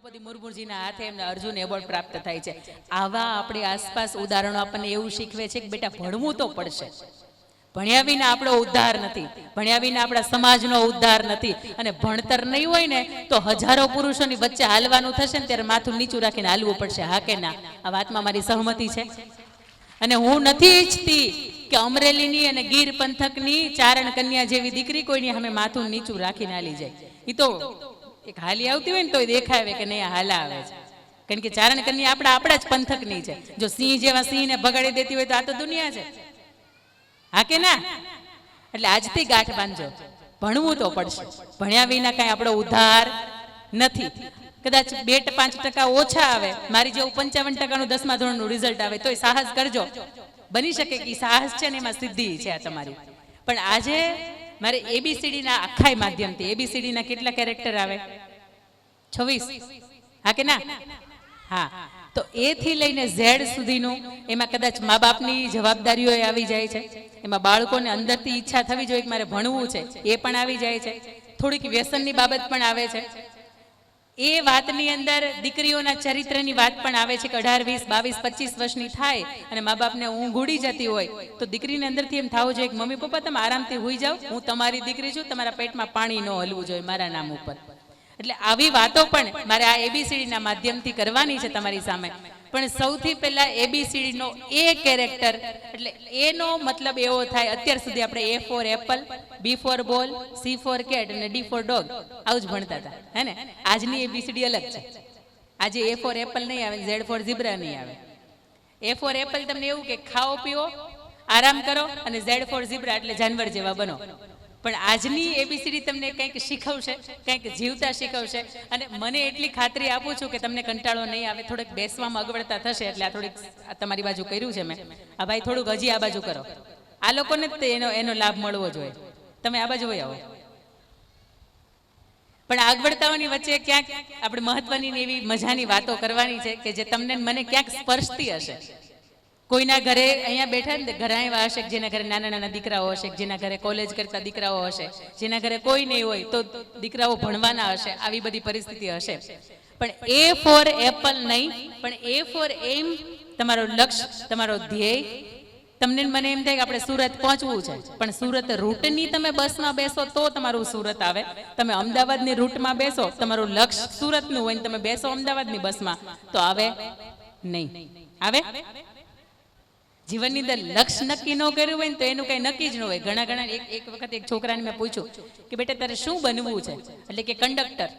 દ્રૌપદી મુર્મુજીના હાથે એમને અર્જુન એવોર્ડ પ્રાપ્ત થાય છે. આવા આપણી આસપાસ ઉદાહરણો આપણને એવું શીખવે છે કે બેટા ભણવું તો પડશે. ભણ્યા વિના આપણો ઉદ્ધાર નથી, ભણ્યા વિના આપણા સમાજનો ઉદ્ધાર નથી. અને ભણતર નહીં હોય ને તો હજારો પુરુષોની વચ્ચે હાલવાનું થશે ને ત્યારે માથું નીચું રાખીને હાલવું પડશે. હા કે ના? આ વાતમાં મારી સહમતી છે. અને હું નથી ઈચ્છતી કે અમરેલીની અને ગીર પંથકની ચારણ કન્યા જેવી દીકરી કોઈની સામે માથું નીચું રાખીને હાલી જાય. એ તો એક હાલી આવતી હોય ને તો દેખાવે કે નહીં હાલા આવે છે. કારણ કે ચારણ કન્યા આપણા જ પંથકની છે. જો સિંહ જેવા સિંહને ભગાડી દેતી હોય તો આ તો દુનિયા છે. હા કે ના? એટલે આજથી ગાંઠ બાંધજો, ભણવું તો પડશે. ભણ્યા વિના કઈ આપણો ઉદ્ધાર નથી. કદાચ 2-5% ઓછા આવે, મારી જેવું 55% 10મા ધોરણનું રિઝલ્ટ આવે તોય સાહસ કરજો. બની શકે કે સાહસ છે ને એમાં સિદ્ધિ છે આ તમારી. પણ આજે મારે એબીસીડીના આખાય માધ્યમથી, એબીસીડીના કેટલા કેરેક્ટર આવે? 26. હા કે ના? હા. તો એ થી લઈને ઝેડ સુધીનું એમાં કદાચ મા બાપની જવાબદારીઓ આવી જાય છે. એમાં બાળકોને અંદરથી ઈચ્છા થવી જોઈએ કે મારે ભણવું છે, એ પણ આવી જાય છે. થોડીક વ્યસનની બાબત પણ આવે છે. એ વાતની અંદર દીકરીઓના ચરિત્રની વાત પણ આવે છે કે 18, 20, 22, 25 વર્ષની થાય અને મા બાપને ઊંઘ ઉડી જતી હોય તો દીકરીને અંદરથી એમ થવું જોઈએ કે મમ્મી પપ્પા તમે આરામથી હોઈ જાઓ, હું તમારી દીકરી છું, તમારા પેટમાં પાણી ન હલવું જોઈએ મારા નામ ઉપર. એટલે આવી વાતો પણ મારે આ એબીસીડીના માધ્યમથી કરવાની છે તમારી સામે. પણ સૌથી પહેલા એબીસીડીનો એ કેરેક્ટર, એટલે એનો મતલબ એવો થાય, અત્યાર સુધી આપણે A for apple, B for ball, C for cat અને D ફોર ડોગ આવું જ ભણતા હતા, હે ને? આજની એબીસીડી અલગ છે. આજે A ફોર એપલ નહીં આવે, Z ફોર ઝીબ્રા નહીં આવે. A ફોર એપલ તમને એવું કે ખાઓ પીઓ આરામ કરો, અને Z ફોર ઝીબ્રા એટલે જાનવર જેવા બનો. પણ આજની એબીસીડી તમને કંઈક શીખવશે, કંઈક જીવતા શીખવશે. અને મને એટલી ખાતરી આપું છું કે તમને કંટાળો નહીં આવે. થોડીક બેસવામાં અગવડતા થશે એટલે આ થોડીક તમારી બાજુ કર્યું છે મેં. આ ભાઈ થોડુંક હજી આ બાજુ કરો. આ લોકોને જ એનો લાભ મળવો જોઈએ. તમે આ બાજુ વહી આવો. પણ આગવડતાઓની વચ્ચે ક્યાંક આપણે મહત્વની એવી મજાની વાતો કરવાની છે કે જે તમને મને ક્યાંક સ્પર્શતી હશે. કોઈના ઘરે અહીંયા બેઠા ને ઘણા એવા હશે જેના ઘરે નાના નાના દીકરાઓ હશે, જેના ઘરે કોલેજ કરતા દીકરાઓ હશે, જેના ઘરે કોઈ નહીં હોય તો દીકરાઓ ભણવાના હશે. આવી બધી પરિસ્થિતિ હશે. પણ A ફોર એપલ નહીં, પણ A ફોર એમ, તમારો લક્ષ્ય, તમારો ધ્યેય. તમને મને એમ થાય કે આપણે સુરત પહોંચવું છે, પણ સુરત રૂટની તમે બસમાં બેસો તો તમારું સુરત આવે. તમે અમદાવાદની રૂટમાં બેસો, તમારું લક્ષ્ય સુરતનું હોય ને તમે બેસો અમદાવાદની બસમાં તો આવે નહીં. આવે? જીવનની અંદર લક્ષ્ય નક્કી ન કર્યું હોય ને તો એનું કઈ નક્કી જ ન હોય. ઘણા એક વખત એક છોકરાને મેં પૂછ્યું કે બેટા તારે શું બનવું છે? એટલે કે કંડક્ટર.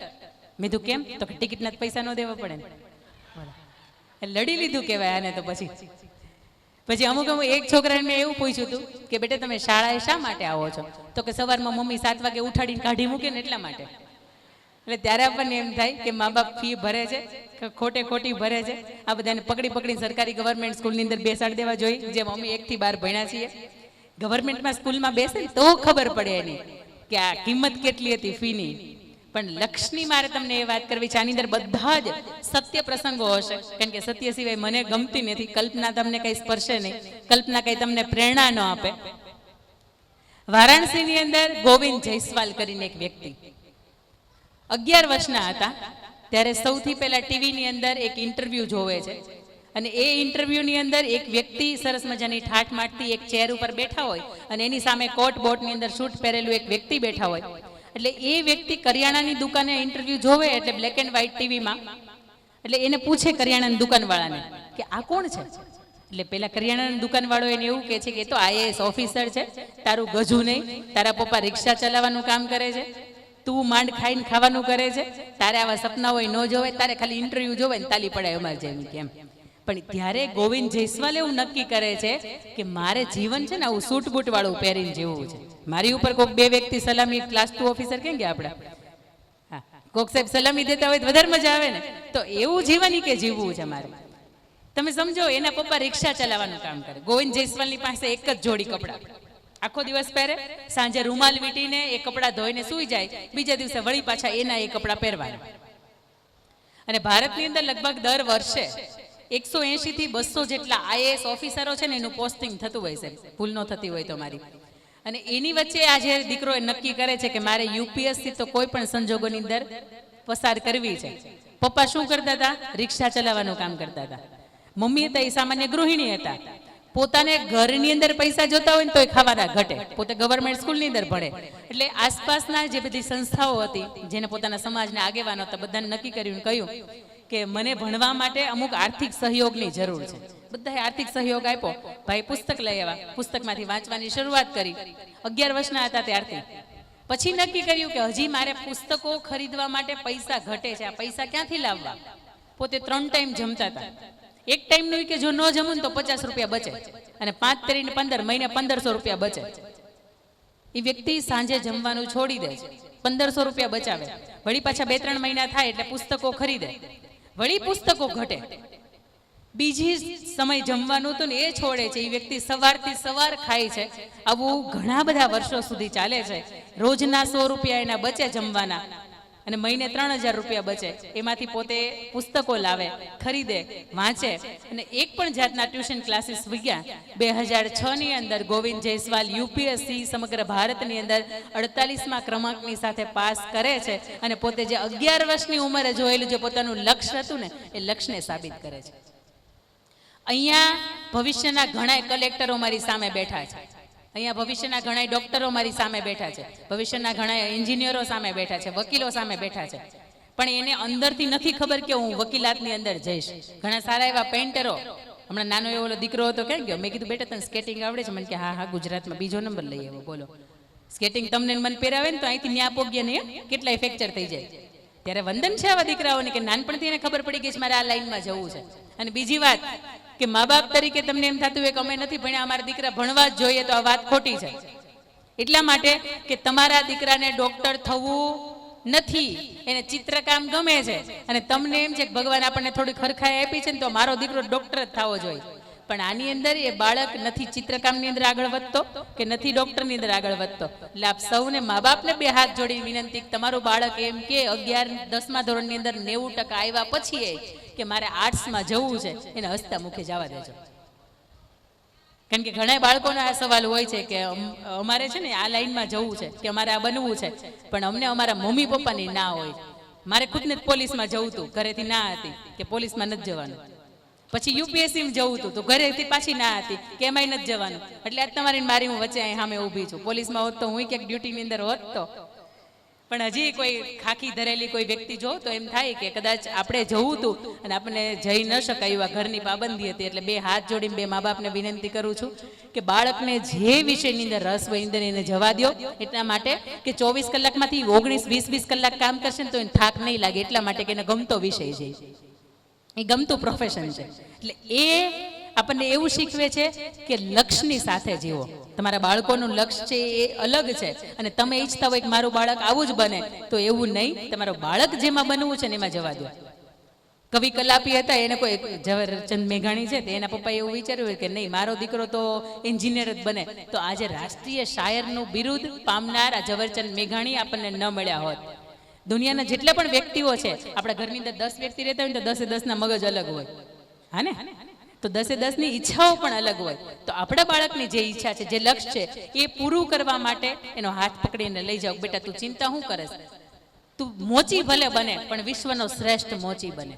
મેં કીધું કેમ? તો કે ટિકિટના પૈસા ન દેવા પડે ને. લડી લીધું કહેવાય આને. તો પછી અમુક એક છોકરાને મેં એવું પૂછ્યું હતું કે બેટા તમે શાળાએ શા માટે આવો છો? તો કે સવારમાં મમ્મી 7 વાગે ઉઠાડીને કાઢી મૂકે ને એટલા માટે. એટલે ત્યારે આપણને એમ થાય કે મા બાપ ફી ભરે છે, ખોટી ભરે છે. આ બધાને પકડી સરકારી ગવર્મેન્ટ સ્કૂલની અંદર બેસાડી દેવા જોઈએ. જે મમ્મી 1 થી 12 ભણ્યા છીએ, ગવર્મેન્ટમાં સ્કૂલમાં બેસે ને તો ખબર પડે એની કે આ કિંમત કેટલી હતી ફીની. પણ લક્ષ્યની મારે તમને એ વાત કરવી છે. આની અંદર બધા જ સત્ય પ્રસંગો હશે, કારણ કે સત્ય સિવાય મને ગમતી નથી. કલ્પના તમને કઈ સ્પર્શે નહીં, કલ્પના કઈ તમને પ્રેરણા ન આપે. વારાણસીની અંદર ગોવિંદ જયસ્વાલ કરીને એક વ્યક્તિ 11 વર્ષના હતા ત્યારે સૌથી પહેલા ટીવીની અંદર એક ઇન્ટરવ્યુ જોવે છે. અને એ ઇન્ટરવ્યુની અંદર એક વ્યક્તિ સરસ મજાની ઠાઠ માઠથી એક ચેર ઉપર બેઠા હોય અને એની સામે કોટ બોટની અંદર શૂટ પહેરેલું એક વ્યક્તિ બેઠા હોય. એટલે એ વ્યક્તિ કરિયાણાની દુકાને ઇન્ટરવ્યુ જોવે, એટલે બ્લેક એન્ડ વ્હાઇટ ટીવીમાં. એટલે એને પૂછે કરિયાણાની દુકાનવાળાને કે આ કોણ છે? એટલે પેલા કરિયાણાની દુકાનવાળો એને એવું કહે છે કે એ તો IAS ઓફિસર છે, તારું ગજુ નહીં, તારા પપ્પા રિક્ષા ચલાવવાનું કામ કરે છે, તું માંડ ખાઈને ખાવાનું કરે છે, તારે આવા સપના હોય ન જોવે, તારે ખાલી ઇન્ટરવ્યુ જોવે ને તાલી પડાય અમારે જેમ કેમ. પણ ત્યારે ગોવિંદ જયસ્વાલ એવું નક્કી કરે છે કે મારે જીવન છે ને આવું સૂટ બૂટ વાળું પહેરીને જીવવું છે. મારી ઉપર કોઈક 2 વ્યક્તિ સલામી, ક્લાસ 2 ઓફિસર કેમ કે આપણે કોક સાહેબ સલામી દેતા હોય તો વધારે મજા આવે ને. તો એવું જીવન કે જીવવું છે મારે. તમે સમજો, એના પપ્પા રિક્ષા ચલાવવાનું કામ કરે. ગોવિંદ જયસ્વાલની પાસે એક જ જોડી કપડાં, આખો દિવસ પહેરે, સાંજે રૂમાલ વીટીને એ કપડાં ધોઈને સૂઈ જાય, બીજા દિવસે વળી પાછા એના એ કપડાં પહેરવાના. અને ભારતની અંદર લગભગ દર વર્ષે 180 થી 200 જેટલા IAS ઓફિસરો છે ને એનું પોસ્ટિંગ થતું હોય છે, ભૂલ ન થતી હોય તો મારી. અને એની વચ્ચે આજે દીકરો નક્કી કરે છે કે મારે UPSC તો કોઈ પણ સંજોગોની અંદર પસાર કરવી છે, પપ્પા શું કરતા હતા? રિક્ષા ચલાવવાનું કામ કરતા હતા. મમ્મી હતા એ સામાન્ય ગૃહિણી હતા. પોતાને ઘરની અંદર પૈસા જોતા હોય ને તોય ખાવાના ઘટે. પોતે ગવર્મેન્ટ સ્કૂલની અંદર ભણે એટલે આસપાસના જે બધી સંસ્થાઓ હતી જેને પોતાના સમાજના આગેવાનો હતા બધાને નક્કી કર્યું કહ્યું કે મને ભણવા માટે અમુક આર્થિક સહયોગની જરૂર છે. બધાએ આર્થિક સહયોગ આપ્યો. ભાઈ પુસ્તક લઈ આવ્યા, પુસ્તકમાંથી વાંચવાની શરૂઆત કરી. 11 વર્ષના હતા ત્યારથી. પછી નક્કી કર્યું કે હજી મારે પુસ્તકો ખરીદવા માટે પૈસા ઘટે છે, આ પૈસા ક્યાંથી લાવવા? પોતે 3 ટાઈમ જમતા હતા. એક ટાઈમનું કે જો ન જમું તો 50 રૂપિયા બચે અને 5 તરીને 15 મહિને 1500 રૂપિયા બચે. એ વ્યક્તિ સાંજે જમવાનું છોડી દે છે, 1500 રૂપિયા બચાવે. વળી પાછા 2-3 મહિના થાય એટલે પુસ્તકો ખરીદે, વળી પુસ્તકો ઘટે. બીજી સમય જમવાનું હતું ને એ છોડે છે. એ વ્યક્તિ સવારથી સવાર ખાય છે. આવું ઘણા બધા વર્ષો સુધી ચાલે છે. રોજના 100 રૂપિયા એના બચે જમવાના અને મહિને 3000 રૂપિયા બચે. એમાંથી પોતે પુસ્તકો લાવે, ખરીદે, વાંચે અને એક પણ જાતના ટ્યુશન ક્લાસીસ વિગ્યા. 2006 ની અંદર ગોવિંદ જયસ્વાલ યુપીએસસી સમગ્ર ભારતની અંદર 48મા ક્રમાંકની સાથે પાસ કરે છે અને પોતે જે 11 વર્ષની ઉંમરે જોયેલું જે પોતાનું લક્ષ્ય હતું ને એ લક્ષ્યને સાબિત કરે છે. અહીંયા ભવિષ્યના ઘણા કલેક્ટરો મારી સામે બેઠા છે. અહીંયા ભવિષ્યના ઘણા ડોક્ટરો મારી સામે બેઠા છે. ભવિષ્યના ઘણા એન્જિનિયરો સામે બેઠા છે, વકીલો સામે બેઠા છે. પણ એને અંદરથી નથી ખબર કે હું વકીલાતની અંદર જઈશ. ઘણા સારા એવા પેન્ટરો, હમણાં નાનો એવો દીકરો હતો ક્યાં ગયો? મેં કીધું બેટા તને સ્કેટિંગ આવડે છે? મને કે હા ગુજરાતમાં 2જો નંબર લઈ આવ્યો. બોલો, સ્કેટિંગ તમને મન પહેરાવે ને તો અહીંથી ન્યા પોગ્યા નહીં, કેટલાય ફ્રેક્ચર થઈ જાય. ત્યારે વંદન છે આવા દીકરાઓને કે નાનપણથી એને ખબર પડી ગઈ છે મારે આ લાઈનમાં જવું છે. અને બીજી વાત કે મા બાપ તરીકે તમને એમ થતું હોય કે અમે નથી ભણ્યા, અમારા દીકરા ભણવા જ જોઈએ, તો આ વાત ખોટી છે. એટલા માટે કે તમારા દીકરાને ડોક્ટર થવું નથી, એને ચિત્રકામ ગમે છે અને તમને એમ છે કે ભગવાન આપણને થોડી ખરખાઈ આપી છે ને તો મારો દીકરો ડોક્ટર જ થવો જોઈએ. પણ આની અંદર એ બાળક નથી ચિત્રકામની અંદર આગળ વધતો કે નથી ડોક્ટરની અંદર આગળ વધતો. એટલે આપ સૌને મા બાપને 2 હાથ જોડી વિનંતી કે તમારું બાળક એમ કે 11-10મા ધોરણની અંદર 90% આવ્યા પછી કે મારે આર્ટ્સમાં જવું છે, એને હસતા મુખે જવા દેજો. કારણ કે ઘણા બાળકોનો આ સવાલ હોય છે કે અમારે છે ને આ લાઈનમાં જવું છે કે અમારે આ બનવું છે, પણ અમને અમારા મમ્મી પપ્પાની ના હોય. મારે ખુદને પોલીસમાં જવું હતું, ઘરેથી ના હતી કે પોલીસમાં નથી જવાનું. પછી યુપીએસસીમાં જવું હતું તો ઘરેથી પાછી ના હતી કે એમાંય નથી જવાનું. એટલે આજ તમારી મારી હું વચ્ચે અહીં સામે ઊભી છું. પોલીસમાં હોત તો હું ક્યાંક ડ્યુટીની અંદર હોત તો. પણ હજી કોઈ ખાખી ધરેલી કોઈ વ્યક્તિ જો તો એમ થાય કે કદાચ આપણે જવું હતું અને આપણને જઈ ન શકાય એવા ઘરની પાબંદી હતી. એટલે 2 હાથ જોડીને 2 મા બાપને વિનંતી કરું છું કે બાળકને જે વિષયની અંદર રસ હોય અંદર એને જવા દો. એટલા માટે કે 24 કલાકમાંથી 19-20 કલાક કામ કરશે ને તો એને થાક નહીં લાગે. એટલા માટે કે એને ગમતો વિષય છે, એ ગમતું પ્રોફેશન છે. એટલે એ આપણને એવું શીખવે છે કે લક્ષ્યની સાથે જીવો. તમારા બાળકોનું લક્ષ્ય છે એ અલગ છે અને તમે ઈચ્છતા હોય કે મારું બાળક આવું જ બને તો એવું નહીં. તમારું બાળક જેમાં બનવું છે ને એમાં જવા દો. કવિ કલાપી હતા, એને કોઈ ઝવેરચંદ મેઘાણી છે, એના પપ્પાએ એવું વિચાર્યું કે નહીં મારો દીકરો તો એન્જિનિયર જ બને. તો આજે રાષ્ટ્રીય શાયરનું બિરુદ પામનાર આ ઝવેરચંદ મેઘાણી આપણને ન મળ્યા હોત. દુનિયાના જેટલા પણ વ્યક્તિઓ છે, આપણા ઘરની અંદર 10 વ્યક્તિ રહેતા હોય તો 10-10 ના મગજ અલગ હોય. હા ને? તો 10-10 ની ઈચ્છાઓ પણ અલગ હોય. તો આપણા બાળકની જે ઈચ્છા છે, જે લક્ષ્ય છે, એ પૂરું કરવા માટે એનો હાથ પકડીને લઈ જાઓ. બેટા તું ચિંતા શું કરે છે? તું મોચી ભલે બને પણ વિશ્વનો શ્રેષ્ઠ મોચી બને.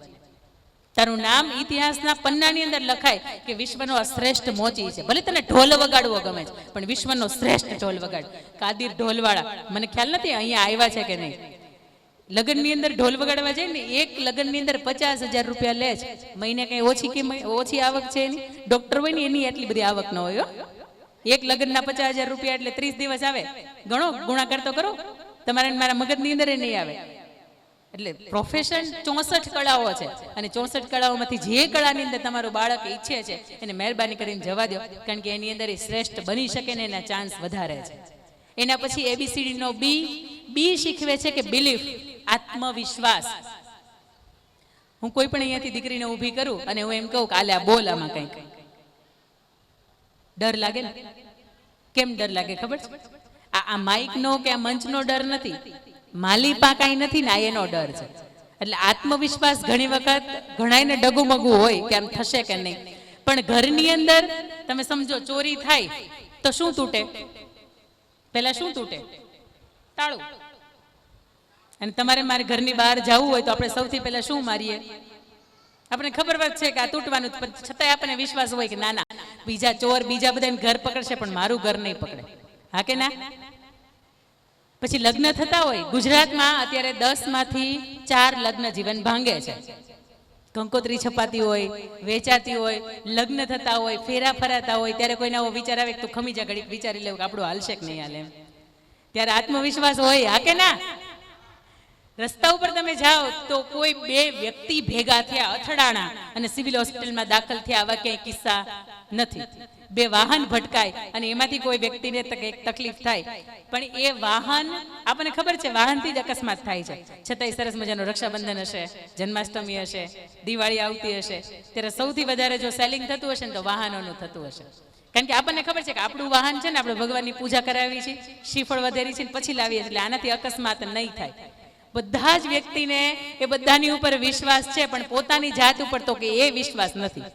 તારું નામ ઇતિહાસના પન્નાની અંદર લખાય કે વિશ્વનો આ શ્રેષ્ઠ મોચી છે. ભલે તને ઢોલ વગાડવો ગમે છે પણ વિશ્વનો શ્રેષ્ઠ ઢોલ વગાડ. કાદિર ઢોલવાળા, મને ખ્યાલ નથી અહીંયા આવ્યા છે કે નહીં. લગ્નની અંદર ઢોલ વગાડવા જાય ને, એક લગ્નની અંદર 50,000 રૂપિયા લે છે. મહિને કઈ ઓછી આવક છે એની. ડોક્ટર હોય ને એની એટલી બધી આવક ન હોય. એક લગ્નના 50,000 રૂપિયા એટલે 30 દિવસ આવે. ઘણો ગુણાકાર તો કરો, તમારે મારા મગજની અંદર એ નહીં આવે. એટલે પ્રોફેશન 64 કળાઓ છે અને 64 કળાઓમાંથી જે કળાની અંદર તમારું બાળક ઈચ્છે છે એને મહેરબાની કરીને જવા દો. કારણ કે એની અંદર એ શ્રેષ્ઠ બની શકે ને એના ચાન્સ વધારે છે. એના પછી ABCD નો બી શીખવે છે કે બિલીફ, આત્મવિશ્વાસ. હું કોઈ પણ અહીંયાથી દીકરીને ઊભી કરું અને હું એમ કહું કે આલે આ બોલ આમાં કંઈક, ડર લાગે ને? કેમ ડર લાગે ખબર છે? આ માઇકનો કે આ મંચનો ડર નથી, માલીપા કાંઈ નથી ને, એનો ડર છે. એટલે આત્મવિશ્વાસ ઘણી વખત ઘણાયને ડગુમગુ હોય કે આમ થશે કે નહીં. પણ ઘરની અંદર તમે સમજો ચોરી થાય તો શું તૂટે? પહેલા શું તૂટે? તાળું. અને તમારે મારે ઘરની બહાર જવું હોય તો આપણે સૌથી પહેલા શું મારીએ? આપણે ખબર છે કે આ તૂટવાનું, છતાંય આપણને વિશ્વાસ હોય કે ના ના, બીજા ચોર બીજા બધાને ઘર પકડશે પણ મારું ઘર નહીં પકડે. હા કે ના? પછી લગ્ન થતા હોય, ગુજરાતમાં અત્યારે 10 માંથી 4 લગ્ન જીવન ભાંગે છે. કંકોત્રી છપાતી હોય, વેચાતી હોય, લગ્ન થતા હોય, ફેરા ફરાતા હોય, ત્યારે કોઈને આવો વિચાર આવે કે તું ખમી જા, ઘડીક વિચારી લેવું કે આપણું હાલશે કે નહીં હાલે એમ. ત્યારે આત્મવિશ્વાસ હોય. હા કે ના? રસ્તા ઉપર તમે જાઓ તો કોઈ 2 વ્યક્તિ ભેગા થયા, અથડાણા અને સિવિલ હોસ્પિટલમાં દાખલ થયા, આવા ક્યાંય કિસ્સા નથી. 2 વાહન ભટકાય અને એમાંથી કોઈ વ્યક્તિને તકલીફ થાય, પણ એ વાહન, આપણને ખબર છે વાહનથી જ અકસ્માત થાય છે, છતાંય સરસ મજાનું રક્ષાબંધન હશે, જન્માષ્ટમી હશે, દિવાળી આવતી હશે, ત્યારે સૌથી વધારે જો સેલિંગ થતું હશે ને તો વાહનોનું થતું હશે. કારણ કે આપણને ખબર છે કે આપણું વાહન છે ને, આપણે ભગવાનની પૂજા કરાવી છે, શ્રીફળ વધેરી છે, પછી લાવીએ એટલે આનાથી અકસ્માત નહીં થાય. બધા જ વ્યક્તિને એ બધાની ઉપર વિશ્વાસ છે, પણ પોતાની જાત ઉપર તો કે એ વિશ્વાસ નથી.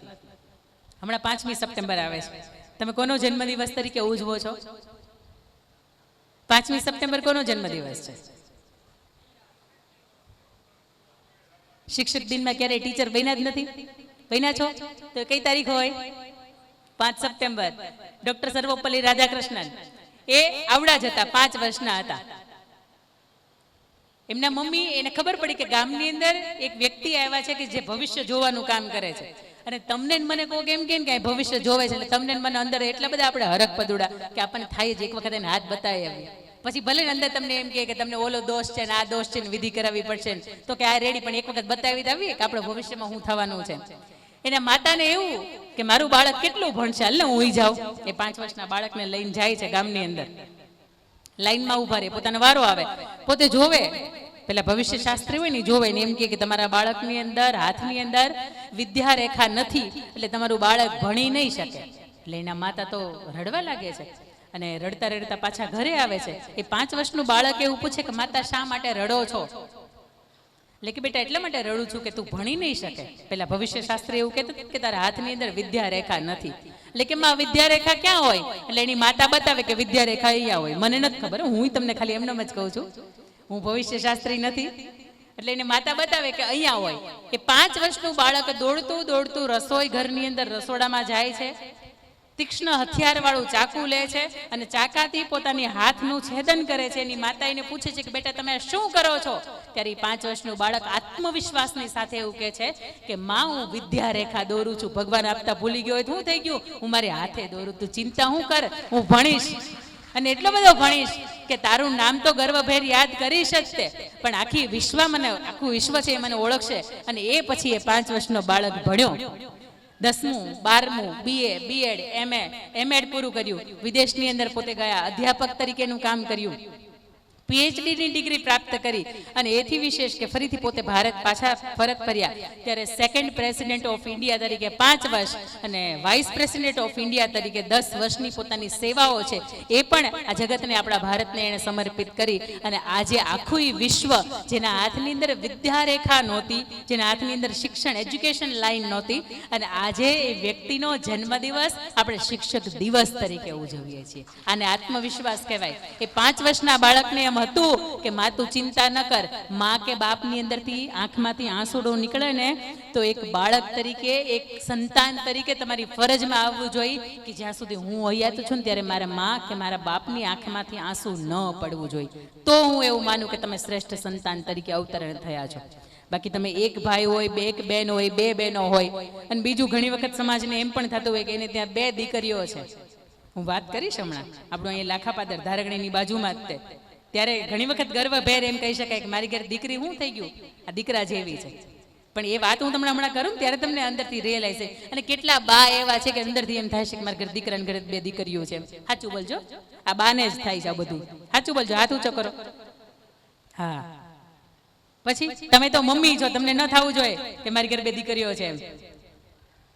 હમણાં 5મી સપ્ટેમ્બર આવે છે. તમે કોનો જન્મદિવસ તરીકે ઉજવો છો? 5મી સપ્ટેમ્બર કોનો જન્મદિવસ છે? શિક્ષક દિનમાં ક્યારેય ટીચર બન્યા જ નથી? બન્યા છો તો કઈ તારીખ હોય? 5 સપ્ટેમ્બર. ડોક્ટર સર્વપલ્લી રાધાકૃષ્ણન એ આવડા જ હતા, 5 વર્ષના હતા. એમના મમ્મી, એને ખબર પડી કે ગામની અંદર એક વ્યક્તિ આવ્યા છે કે જે ભવિષ્ય જોવાનું કામ કરે છે, અને તમને મને કહો કે એમ કે ભવિષ્ય જોવે છે, એટલે તમને મને અંદર એટલા બધા આપણે હરખ પદુડા કે આપણને થાય જ એક વખત એને હાથ બતાવી આવી. પછી ભલે અંદર તમને એમ કે તમને ઓલો દોષ છે ને આ દોષ છે ને વિધિ કરાવવી પડશે ને, તો કે આ રેડી, પણ એક વખત બતાવી આવીએ કે આપણે ભવિષ્યમાં શું થવાનું છે. એના માતાને એવું કે મારું બાળક કેટલું ભણશે, હાલ ને હું ઈ જાઉં. એ 5 વર્ષના બાળકને લઈને જાય છે ગામની અંદર, લાઈનમાં ઉભા રહે, પોતાનો વારો આવે, પોતે જોવે, પેલા ભવિષ્ય શાસ્ત્રી હોય ને જોવે ને એમ કે તમારા બાળકની અંદર, હાથની અંદર વિદ્યા રેખા નથી, એટલે તમારું બાળક ભણી નહીં શકે. એટલે એના માતા તો રડવા લાગે છે, અને રડતા રડતા પાછા ઘરે આવે છે. એ 5 વર્ષનું બાળક એવું પૂછે કે માતા શા માટે રડો છો? એટલે કે બેટા એટલા માટે રડું છું કે તું ભણી નહીં શકે. પેલા ભવિષ્ય શાસ્ત્રી એવું કહેતું કે તારા હાથની અંદર વિદ્યા રેખા નથી. એટલે કે માં વિદ્યા રેખા ક્યાં હોય? એટલે એની માતા બતાવે કે વિદ્યા રેખા અહીંયા હોય. મને નથી ખબર, હું તમને ખાલી એમને જ કહું છું, હું ભવિષ્ય શાસ્ત્રી નથી. એટલે એને માતા બતાવે કે અહીંયા હોય. એ 5 વર્ષનું બાળક દોડતું દોડતું રસોઈ ઘરની અંદર રસોડામાં જાય છે, તીક્ષ્ણ હથિયાર વાળું ચાકુ લે છે અને ચાકાથી પોતાની હાથનું છેદન કરે છે. એની માતા એને પૂછે છે કે બેટા તમે શું કરો છો? ત્યારે 5 વર્ષનું બાળક આત્મવિશ્વાસની સાથે એવું કહે છે કે માં હું વિદ્યા રેખા દોરું છું. ભગવાન આપતા ભૂલી ગયો હોય તો શું થઈ ગયું? હું મારી હાથે દોરું. તું ચિંતા હું કર, હું ભણીશ, અને એટલો બધો ભણીશ કે તારું નામ તો ગર્વભેર યાદ કરીશ જ તે, પણ આખી વિશ્વ મને, આખું વિશ્વ છે એ મને ઓળખશે. અને એ પછી એ 5 વર્ષનો બાળક ભણ્યો, 10મું 12મું BA BEd MA MAd પૂરું કર્યું, વિદેશની અંદર પોતે ગયા, અધ્યાપક તરીકેનું કામ કર્યું, PhD ની ડિગ્રી પ્રાપ્ત કરી, અને એથી વિશેષ કે ફરીથી પોતે ભારત પાછા પરત ફર્યા ત્યારે 2nd પ્રેસિડેન્ટ ઓફ ઇન્ડિયા તરીકે 5 વર્ષ અને વાઇસ પ્રેસિડેન્ટ ઓફ ઇન્ડિયા તરીકે 10 વર્ષની પોતાની સેવાઓ છે એ પણ આ જગતને, આપણા ભારતને એણે સમર્પિત કરી. અને આજે આખું વિશ્વ જેના હાથની અંદર વિદ્યા રેખા નહોતી, જેના હાથની અંદર શિક્ષણ એજ્યુકેશન લાઈન નહોતી, અને આજે એ વ્યક્તિનો જન્મદિવસ આપણે શિક્ષક દિવસ તરીકે ઉજવીએ છીએ. આને આત્મવિશ્વાસ કહેવાય. એ 5 વર્ષના બાળકને એમ હતું કે માં તું ચિંતા ન કર, માં કે બાપની અંદરથી આંખમાંથી આંસુડો નીકળે ને તો એક બાળક તરીકે, એક સંતાન તરીકે તમારી ફરજમાં આવવું જોઈએ કે જ્યાં સુધી હું હયાત છું ને ત્યારે મારા માં કે મારા બાપની આંખમાંથી આંસુ ન પડવું જોઈએ. તો હું એવું માનું કે તમે શ્રેષ્ઠ સંતાન તરીકે અવતરણ થયા છો. બાકી તમે એક ભાઈ હોય, એક બેન હોય, 2 બહેનો હોય, અને બીજું ઘણી વખત સમાજને એમ પણ થતું હોય કે એને ત્યાં 2 દીકરીઓ છે. હું વાત કરીશ હમણાં, આપણું અહીંયા લાખાપાદર ધારગણીની બાજુમાં જ તે, ત્યારે ઘણી વખત ગર્વભેર એમ કહી શકાય કે મારી ઘરે દીકરી શું થઈ ગયું, આ દીકરા જેવી છે. પણ એ વાત હું તમને હમણાં કરું ત્યારે તમને અંદરથી રિયલાઇઝ થાય. અને કેટલા બા એવા છે કે અંદરથી એમ થાય છે કે મારા ઘરે દીકરાને ઘરે 2 દીકરીઓ છે. સાચું બોલજો, આ બાને જ થાય છે આ બધું. સાચું બોલજો, હાથ ઊંચો કરો. હા, પછી તમે તો મમ્મી છો, તમને ન થવું જોઈએ કે મારી ઘરે 2 દીકરીઓ છે એમ.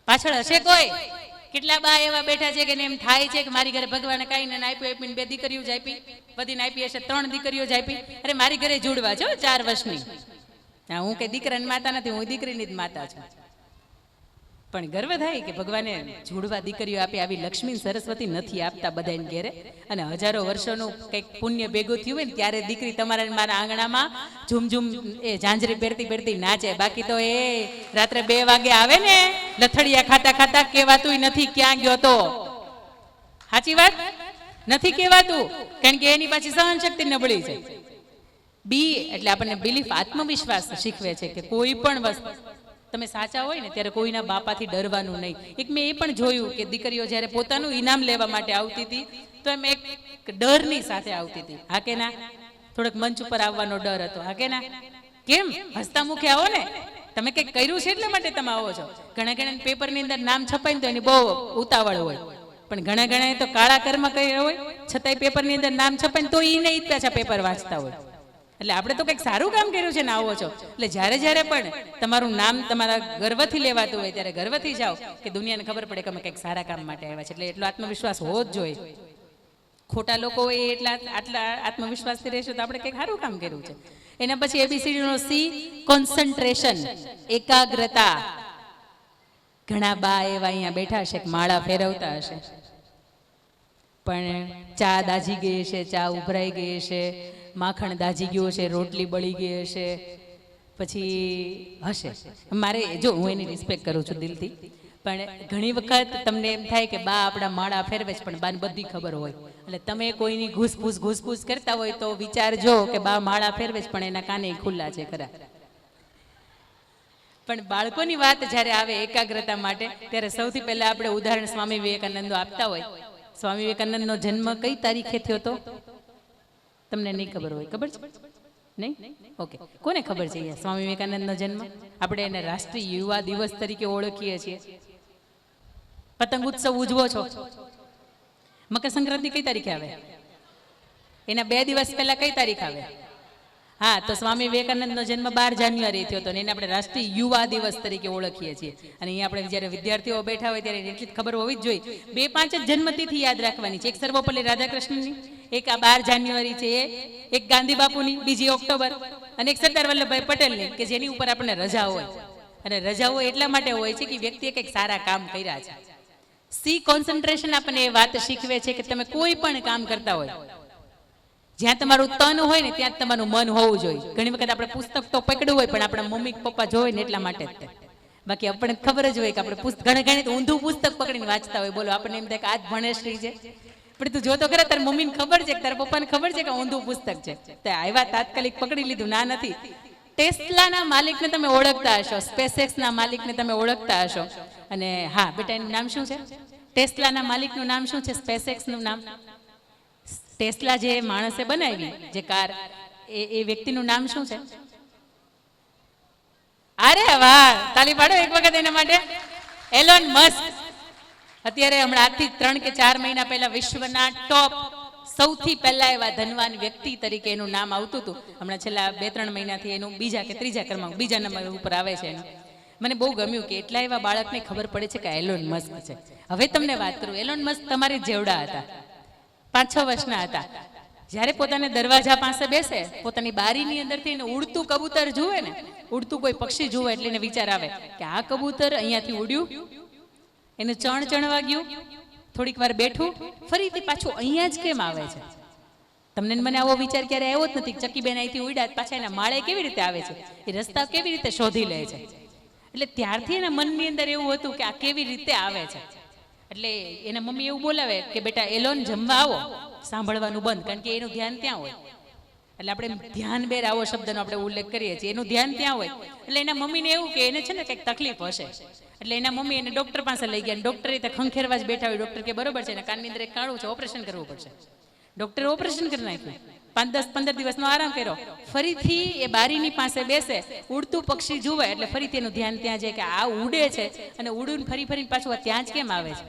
પાછળ હશે કોઈ? કેટલા બા એવા બેઠા છે કે એમ થાય છે કે મારી ઘરે ભગવાને કઈ ને આપ્યું, આપીને 2 દીકરીઓ જ આપી, બધીને આપી હશે 3 દીકરીઓ જ આપી. અરે મારી ઘરે જોડવા છો 4 વર્ષની. હા, હું કઈ દીકરાની માતા નથી, હું દીકરીની જ માતા છું. પણ ગર્વ થાય કે ભગવાને જોડવા દીકરીઓ આપી, આવી લક્ષ્મી સરસ્વતી નથી આપતા બધાને ઘેરે. અને હજારો વર્ષોનું કંઈક પુણ્ય ભેગું થયું હોય ને ત્યારે દીકરી તમારા મારા આંગણામાં ઝૂમઝૂમ એ ઝાંઝરી પહેરતી પહેરતી નાચે. બાકી તો એ રાત્રે 2 વાગે આવે ને લથડિયા ખાતા ખાતા કહેવાતું નથી ક્યાં ગયો તો. સાચી વાત નથી કહેવાતું, કારણ કે એની પાછી સહન શક્તિ નબળી છે. બી એટલે આપણને બિલીફ, આત્મવિશ્વાસ શીખવે છે કે કોઈ પણ વસ્તુ તમે સાચા હોય ને ત્યારે કોઈના બાપાથી ડરવાનું નહીં. એક મેં એ પણ જોયું કે દીકરીઓ જ્યારે પોતાનું ઇનામ લેવા માટે આવતી હતી તો એમ એક ડરની સાથે આવતી હતી. હા કે ના? થોડોક મંચ ઉપર આવવાનો ડર હતો. હા કે ના? કેમ? હસતા મુખે આવો ને, તમે કંઈક કર્યું છે એટલા માટે તમે આવો છો. ઘણા ઘણા પેપરની અંદર નામ છપાય ને તો એની બહુ ઉતાવળ હોય, પણ ઘણા ઘણા તો કાળા કર્મ કર્યા હોય છતાંય પેપરની અંદર નામ છપાય ને તો એ નહીં પાછા પેપર વાંચતા હોય. એટલે આપણે તો કંઈક સારું કામ કર્યું છે ને આવો છો. એટલે જ્યારે જ્યારે પણ તમારું નામ તમારા ગર્વથી લેવાતું હોય ત્યારે ગર્વથી જાઓ કે દુનિયાને ખબર પડે કે અમે કંઈક સારા કામ માટે આવ્યા છે. એટલે એટલો આત્મવિશ્વાસ હોવો જ જોઈએ. ખોટા લોકો એ આટલા આત્મવિશ્વાસથી રહેશે તો આપણે કંઈક સારું કામ કર્યું છે. એના પછી એબીસીડીનો સી, કોન્સન્ટ્રેશન, એકાગ્રતા. ઘણા બા એવા અહીંયા બેઠા હશે કે માળા ફેરવતા હશે પણ ચા દાજી ગઈ હશે, ચા ઉભરાઈ ગઈ હશે, માખણ દાજી ગયો છે, રોટલી બળી ગઈ હશે, પછી હશે. મારે જો હું એની રિસ્પેક્ટ કરું છું દિલથી, પણ ઘણી વખત તમને એમ થાય કે બા આપણા માળા ફેરવે છે પણ બાને બધી ખબર હોય. એટલે તમે કોઈની ઘૂસપૂસ કરતા હોય તો વિચારજો કે બા માળા ફેરવે છે પણ એના કાને ખુલ્લા છે ખરા. પણ બાળકોની વાત જ્યારે આવે એકાગ્રતા માટે ત્યારે સૌથી પહેલા આપણે ઉદાહરણ સ્વામી વિવેકાનંદનું આપતા હોય. સ્વામી વિવેકાનંદનો જન્મ કઈ તારીખે થયો હતો? તમને નહીં ખબર હોય? ખબર છે? નહીં? ઓકે, કોને ખબર છે? સ્વામી વિવેકાનંદનો જન્મ આપણે એને રાષ્ટ્રીય યુવા દિવસ તરીકે ઓળખીએ છીએ. પતંગ ઉત્સવ ઉજવો છો. મકર સંક્રાંતિ કઈ તારીખે આવે? એના 2 દિવસ પહેલા કઈ તારીખ આવે? હા, તો સ્વામી વિવેકાનંદનો જન્મ 12 જાન્યુઆરી થયો હતો અને એને આપણે રાષ્ટ્રીય યુવા દિવસ તરીકે ઓળખીએ છીએ. અને અહીંયા આપણે જ્યારે વિદ્યાર્થીઓ બેઠા હોય ત્યારે એટલી ખબર હોવી જ જોઈએ. 2-5 જ જન્મતિથિ યાદ રાખવાની છે. એક સર્વપલ્લી રાધાકૃષ્ણની, એક આ 12 જાન્યુઆરી છે, એક ગાંધી બાપુની 2 ઓક્ટોબર અને એક સરદાર વલ્લભભાઈ પટેલની કે જેની ઉપર આપણને રજા હોય. અને રજાઓ એટલા માટે હોય છે કે વ્યક્તિએ કંઈક સારા કામ કર્યા છે. સી, કોન્સન્ટ્રેશન આપણને એ વાત શીખવે છે કે તમે કોઈ પણ કામ કરતા હોય જ્યાં તમારું તન હોય ને ત્યાં તમારું મન હોવું જોઈએ. ઘણી વખત આપણે પુસ્તક તો પકડ્યું હોય પણ આપણા મમ્મી પપ્પા જોવે ને એટલા માટે જ. બાકી આપણને ખબર જ હોય કે આપણે ઘણી ઊંધું પુસ્તક પકડીને વાંચતા હોય. બોલો, આપણને એમ થાય કે આજ ભણેશ્રી છે પણ તું જોતો ખરા તારા મમ્મીને ખબર છે કે તારા પપ્પાને ખબર છે કે ઊંધું પુસ્તક છે. તે આવ્યા તાત્કાલિક પકડી લીધું. ના, નથી. ટેસ્લાના માલિકને તમે ઓળખતા હશો, સ્પેસએક્સના માલિકને તમે ઓળખતા હશો. અને હા બેટા, એનું નામ શું છે? ટેસ્લાના માલિકનું નામ શું છે? સ્પેસએક્સનું નામ. ટેસ્લા જે માણસે બનાવી જે કાર, એ વ્યક્તિનું નામ શું છે? અરે વાહ, તાલી પાડો એક વખત એના માટે. Alone Musk. અત્યારે હમણાં આજથી 3 કે 4 મહિના પહેલા વિશ્વના ટોપ સૌથી પહેલા એવા ધનવાન વ્યક્તિ તરીકે એનું નામ આવતું હતું. હમણાં છેલ્લા 2-3 મહિનાથી એનું બીજા કે ત્રીજા ક્રમાંક, બીજા નંબર ઉપર આવે છે એનું. મને બહુ ગમ્યું કે એટલા એવા બાળકને ખબર પડે છે કે એલોન મસ્ક છે. હવે તમને વાત કરું, એલોન મસ્ક તમારી જેવડા હતા, 5-6 વર્ષના હતા. જ્યારે પોતાના દરવાજા પાસે બેસે, પોતાની બારીની અંદરથી એને ઉડતું કબૂતર જુએ ને, ઉડતું કોઈ પક્ષી જુએ એટલે એને વિચાર આવે કે આ કબૂતર અહીંયાથી ઉડ્યું, એને ચણ ચણવા ગયું, થોડીક વાર બેઠું, ફરીથી પાછું અહીંયા જ કેમ આવે છે? તમને મને આવો વિચાર ક્યારે આવ્યો જ નથી. ચકીબેન અહીંથી ઉડ્યા પાછા એના માળે કેવી રીતે આવે છે? એ રસ્તા કેવી રીતે શોધી લે છે? એટલે ત્યારથી એના મનની અંદર એવું હતું કે આ કેવી રીતે આવે છે. એટલે એના મમ્મી એવું બોલાવે કે બેટા એલોન જમવા આવો. સાંભળવાનું બંધ, કારણ કે એનું ધ્યાન ત્યાં હોય. એટલે આપણે ધ્યાન બેર આવો શબ્દનો આપણે ઉલ્લેખ કરીએ છીએ, એનું ધ્યાન ત્યાં હોય. એટલે એના મમ્મીને એવું કે એને છે ને કંઈક તકલીફ હશે. એટલે એના મમ્મી એને ડોક્ટર પાસે લઈ ગયા. ડોક્ટર રીતે ખંખેરવા જ બેઠા હોય. ડોક્ટર કે બરોબર છે, એના કાનની અંદર એક કાળું છે, ઓપરેશન કરવું પડશે. ડોક્ટરે ઓપરેશન કરી નાખ્યું. 5-10-15 દિવસનો આરામ કર્યો. ફરીથી એ બારીની પાસે બેસે, ઉડતું પક્ષી જુએ એટલે ફરીથી એનું ધ્યાન ત્યાં જાય કે આ ઉડે છે અને ઉડું ફરી ફરીને પાછું ત્યાં જ કેમ આવે છે?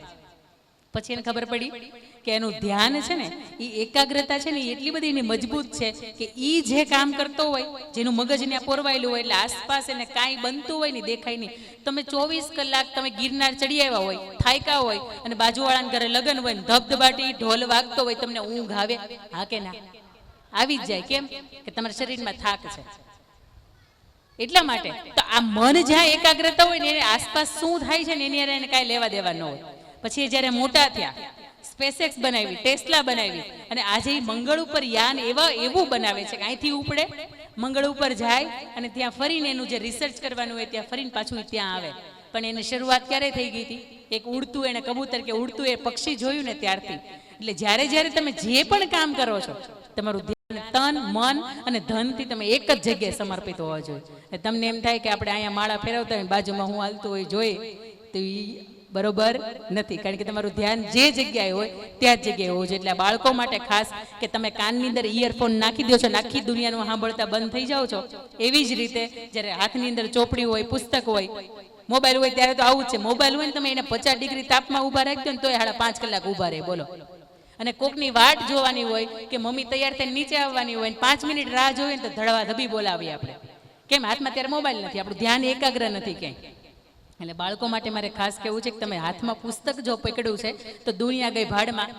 પછી એને ખબર પડી કે એનું ધ્યાન છે ને, એ એકાગ્રતા છે ને, એટલી બધી એની મજબૂત છે કે એ જે કામ કરતો હોય, જેનું મગજ ત્યાં પોરવાયેલું હોય, એટલે આસપાસ એને કાંઈ બનતું હોય ને દેખાય નહીં. તમે 24 કલાક તમે ગિરનાર ચડી આવ્યા હોય, થાયકા હોય, અને બાજુવાળાના ઘરે લગ્ન હોય, ધબધબાટી ઢોલ વાગતો હોય, તમને ઊંઘ આવે? હા કે ના? આવી જ જાય. કેમ? કે તમારા શરીરમાં થાક છે. એટલા માટે તો આ મન જ્યાં એકાગ્રતા હોય ને એની આસપાસ શું થાય છે ને એની હારે એને કાંઈ લેવા દેવા ન હોય. પછી એ જ્યારે મોટા થયા, સ્પેસએક્સ બનાવી, ટેસ્લા બનાવી, અને આજે મંગળ ઉપર યાન એવું બનાવે છે કે અહીંથી ઉપડે, મંગળ ઉપર જાય અને ત્યાં ફરીને એનું જે રિસર્ચ કરવાનું હોય ત્યાં ફરીને પાછું ત્યાં આવે. પણ એની શરૂઆત ક્યારે થઈ ગઈ હતી? એક ઉડતું એને કબૂતર કે ઉડતું એ પક્ષી જોયું ને ત્યારથી. એટલે જ્યારે જ્યારે તમે જે પણ કામ કરો છો, તમારું ધ્યાન તન, મન અને ધનથી તમે એક જ જગ્યાએ સમર્પિત હોવા જોઈએ. તમને એમ થાય કે આપણે અહીંયા માળા ફેરવતા હોય બાજુમાં હું હાલતું હોય જોઈએ તો એ બરોબર નથી, કારણ કે તમારું ધ્યાન જે જગ્યાએ હોય ત્યાં જ જગ્યાએ હોવું જોઈએ. એટલે બાળકો માટે ખાસ કે તમે કાનની અંદર ઇયરફોન નાખી દો છો, આખી દુનિયાનું સાંભળતા બંધ થઈ જાઓ છો, એવી જ રીતે જ્યારે હાથની અંદર ચોપડી હોય, પુસ્તક હોય, મોબાઈલ હોય ત્યારે તો આવું જ છે. મોબાઈલ હોય ને તમે એને 50 ડિગ્રી તાપમાં ઊભા રાખી દો ને તોય 5.5 કલાક ઊભા રહે. બોલો. અને કોકની વાટ જોવાની હોય કે મમ્મી તૈયાર થઈને નીચે આવવાની હોય, 5 મિનિટ રાહ જોઈએ તો ધડવા ધબી બોલાવીએ આપણે. કેમ? હાથમાં ત્યારે મોબાઈલ નથી, આપણું ધ્યાન એકાગ્ર નથી ક્યાંય. એટલે બાળકો માટે મારે ખાસ કહેવું છે કે તમે હાથમાં પુસ્તક જો પકડ્યું છે તો દુનિયા ગઈ ભાડમાં.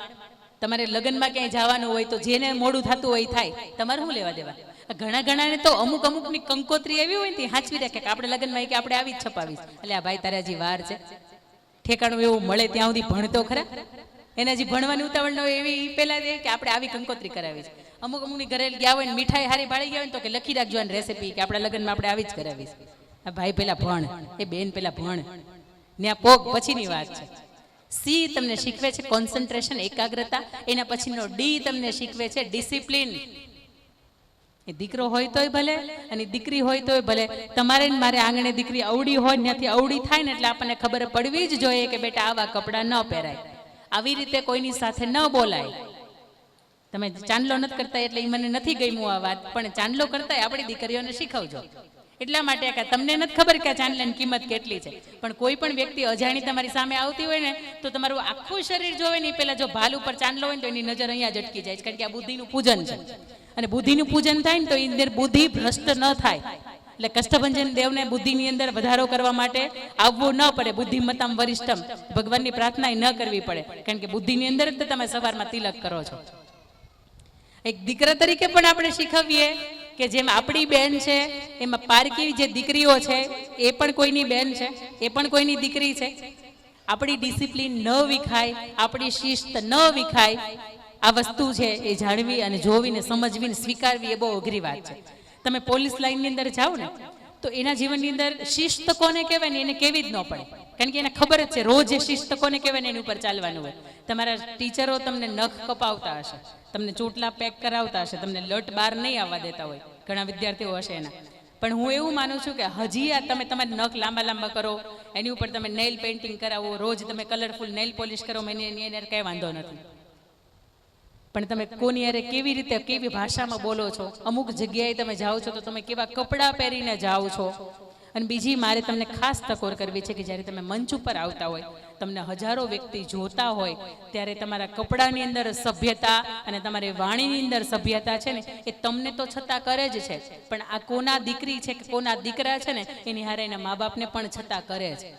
તમારે લગ્નમાં ક્યાંય જવાનું હોય તો જેને મોડું થતું હોય થાય, તમારે શું લેવા દેવા? ઘણાને તો અમુકની કંકોત્રી એવી હોય ને તે હાંચવી રાખે કે આપણે લગ્નમાં કે આપણે આવી જ છપાવીશ. એટલે આ ભાઈ તારે હજી વાર છે, ઠેકાણું એવું મળે ત્યાં સુધી ભણતો ખરા. એને હજી ભણવાની ઉતાવળ ન હોય એવી પેલા દે કે આપણે આવી કંકોત્રી કરાવી છે. અમુકની ઘરે ગયા હોય ને મીઠાઈ હારી ભાળી ગયા હોય ને તો કે લખી રાખજો આની રેસીપી કે આપણા લગ્નમાં આપણે આવી જ કરાવીશ. આ ભાઈ પેલા ભણ, એ બેન પેલા ભણ, ત્યાં પોગ પછીની વાત છે. સી તમને શીખવે છે કોન્સન્ટ્રેશન, એકાગ્રતા. એના પછીનો ડી તમને શીખવે છે ડિસિપ્લિન. એ દીકરો હોય તોય ભલે અને દીકરી હોય તોય ભલે, તમારે મારે આંગણે દીકરી અવડી હોય ત્યાંથી અવડી થાય ને એટલે આપણને ખબર પડવી જ જોઈએ કે બેટા આવા કપડાં ન પહેરાય, આવી રીતે કોઈની સાથે ન બોલાય. તમે ચાંદલો નથી કરતા એટલે એ મને નથી ગમ્યું આ વાત, પણ ચાંદલો કરતા આપણી દીકરીઓને શીખવજો. એટલા માટે કે તમને નથી ખબર કે આ ચાંદલાની કિંમત કેટલી છે, પણ કોઈ પણ વ્યક્તિ અજાણી તમારી સામે આવતી હોય ને તો તમારું આખું શરીર જોવે ને પેલા જો ભાલ ઉપર ચાંદલો હોય ને તો એની નજર અહીંયા જ અટકી જાય, કારણ કે આ બુદ્ધિનું પૂજન છે. અને બુદ્ધિનું પૂજન થાય ને તો એની અંદર બુદ્ધિ ભ્રષ્ટ ન થાય. એટલે કષ્ટભંજન દેવને બુદ્ધિની અંદર વધારો કરવા માટે આવવું ન પડે. બુદ્ધિમતામ વરિષ્ઠમ, ભગવાનની પ્રાર્થના ન કરવી પડે, કારણ કે બુદ્ધિની અંદર જ તમે સવારમાં તિલક કરો છો. એક દીકરા તરીકે પણ આપણે શીખવીએ કે જેમ આપણી બેન છે એમાં પારકી જે દીકરીઓ છે એ પણ કોઈની બેન છે, એ પણ કોઈની દીકરી છે. આપણી ડિસિપ્લિન ન વિખાય, આપણી શિસ્ત ન વિખાય, આ વસ્તુ છે એ જાણવી અને જોવીને સમજવીને સ્વીકારવી એ બહુ અઘરી વાત છે. તમે પોલીસ લાઈનની અંદર જાઓ ને તો એના જીવનની અંદર શિસ્ત કોને કહેવાય ને એને કેવી જ ન પડે, કારણ કે એને ખબર જ છે રોજ એ શિસ્ત કોને કહેવાય ને એની ઉપર ચાલવાનું હોય. તમારા ટીચરો તમને નખ કપાવતા હશે, તમને ચોટલા પેક કરાવતા હશે, તમને લટ બહાર નહીં આવવા દેતા હોય, ઘણા વિદ્યાર્થીઓ હશે એના. પણ હું એવું માનું છું કે હજી આ તમે તમારા નખ લાંબા કરો, એની ઉપર તમે નેઇલ પેઇન્ટિંગ કરાવો, રોજ તમે કલરફુલ નેઇલ પોલિશ કરો, એની અંદર કંઈ વાંધો નથી. પણ તમે કોની યારે કેવી રીતે કેવી ભાષામાં બોલો છો, અમુક જગ્યાએ તમે જાઓ છો તો તમે કેવા કપડાં પહેરીને જાઓ છો. અને બીજી મારે તમને ખાસ ટકોર કરવી છે કે જ્યારે તમે મંચ ઉપર આવતા હોય, તમને હજારો વ્યક્તિ જોતા હોય, ત્યારે તમારા કપડાની અંદર સભ્યતા અને તમારી વાણીની અંદર સભ્યતા છે ને એ તમને તો છતાં કરે જ છે, પણ આ કોના દીકરી છે કે કોના દીકરા છે ને એની હારે એના મા બાપને પણ છતાં કરે છે.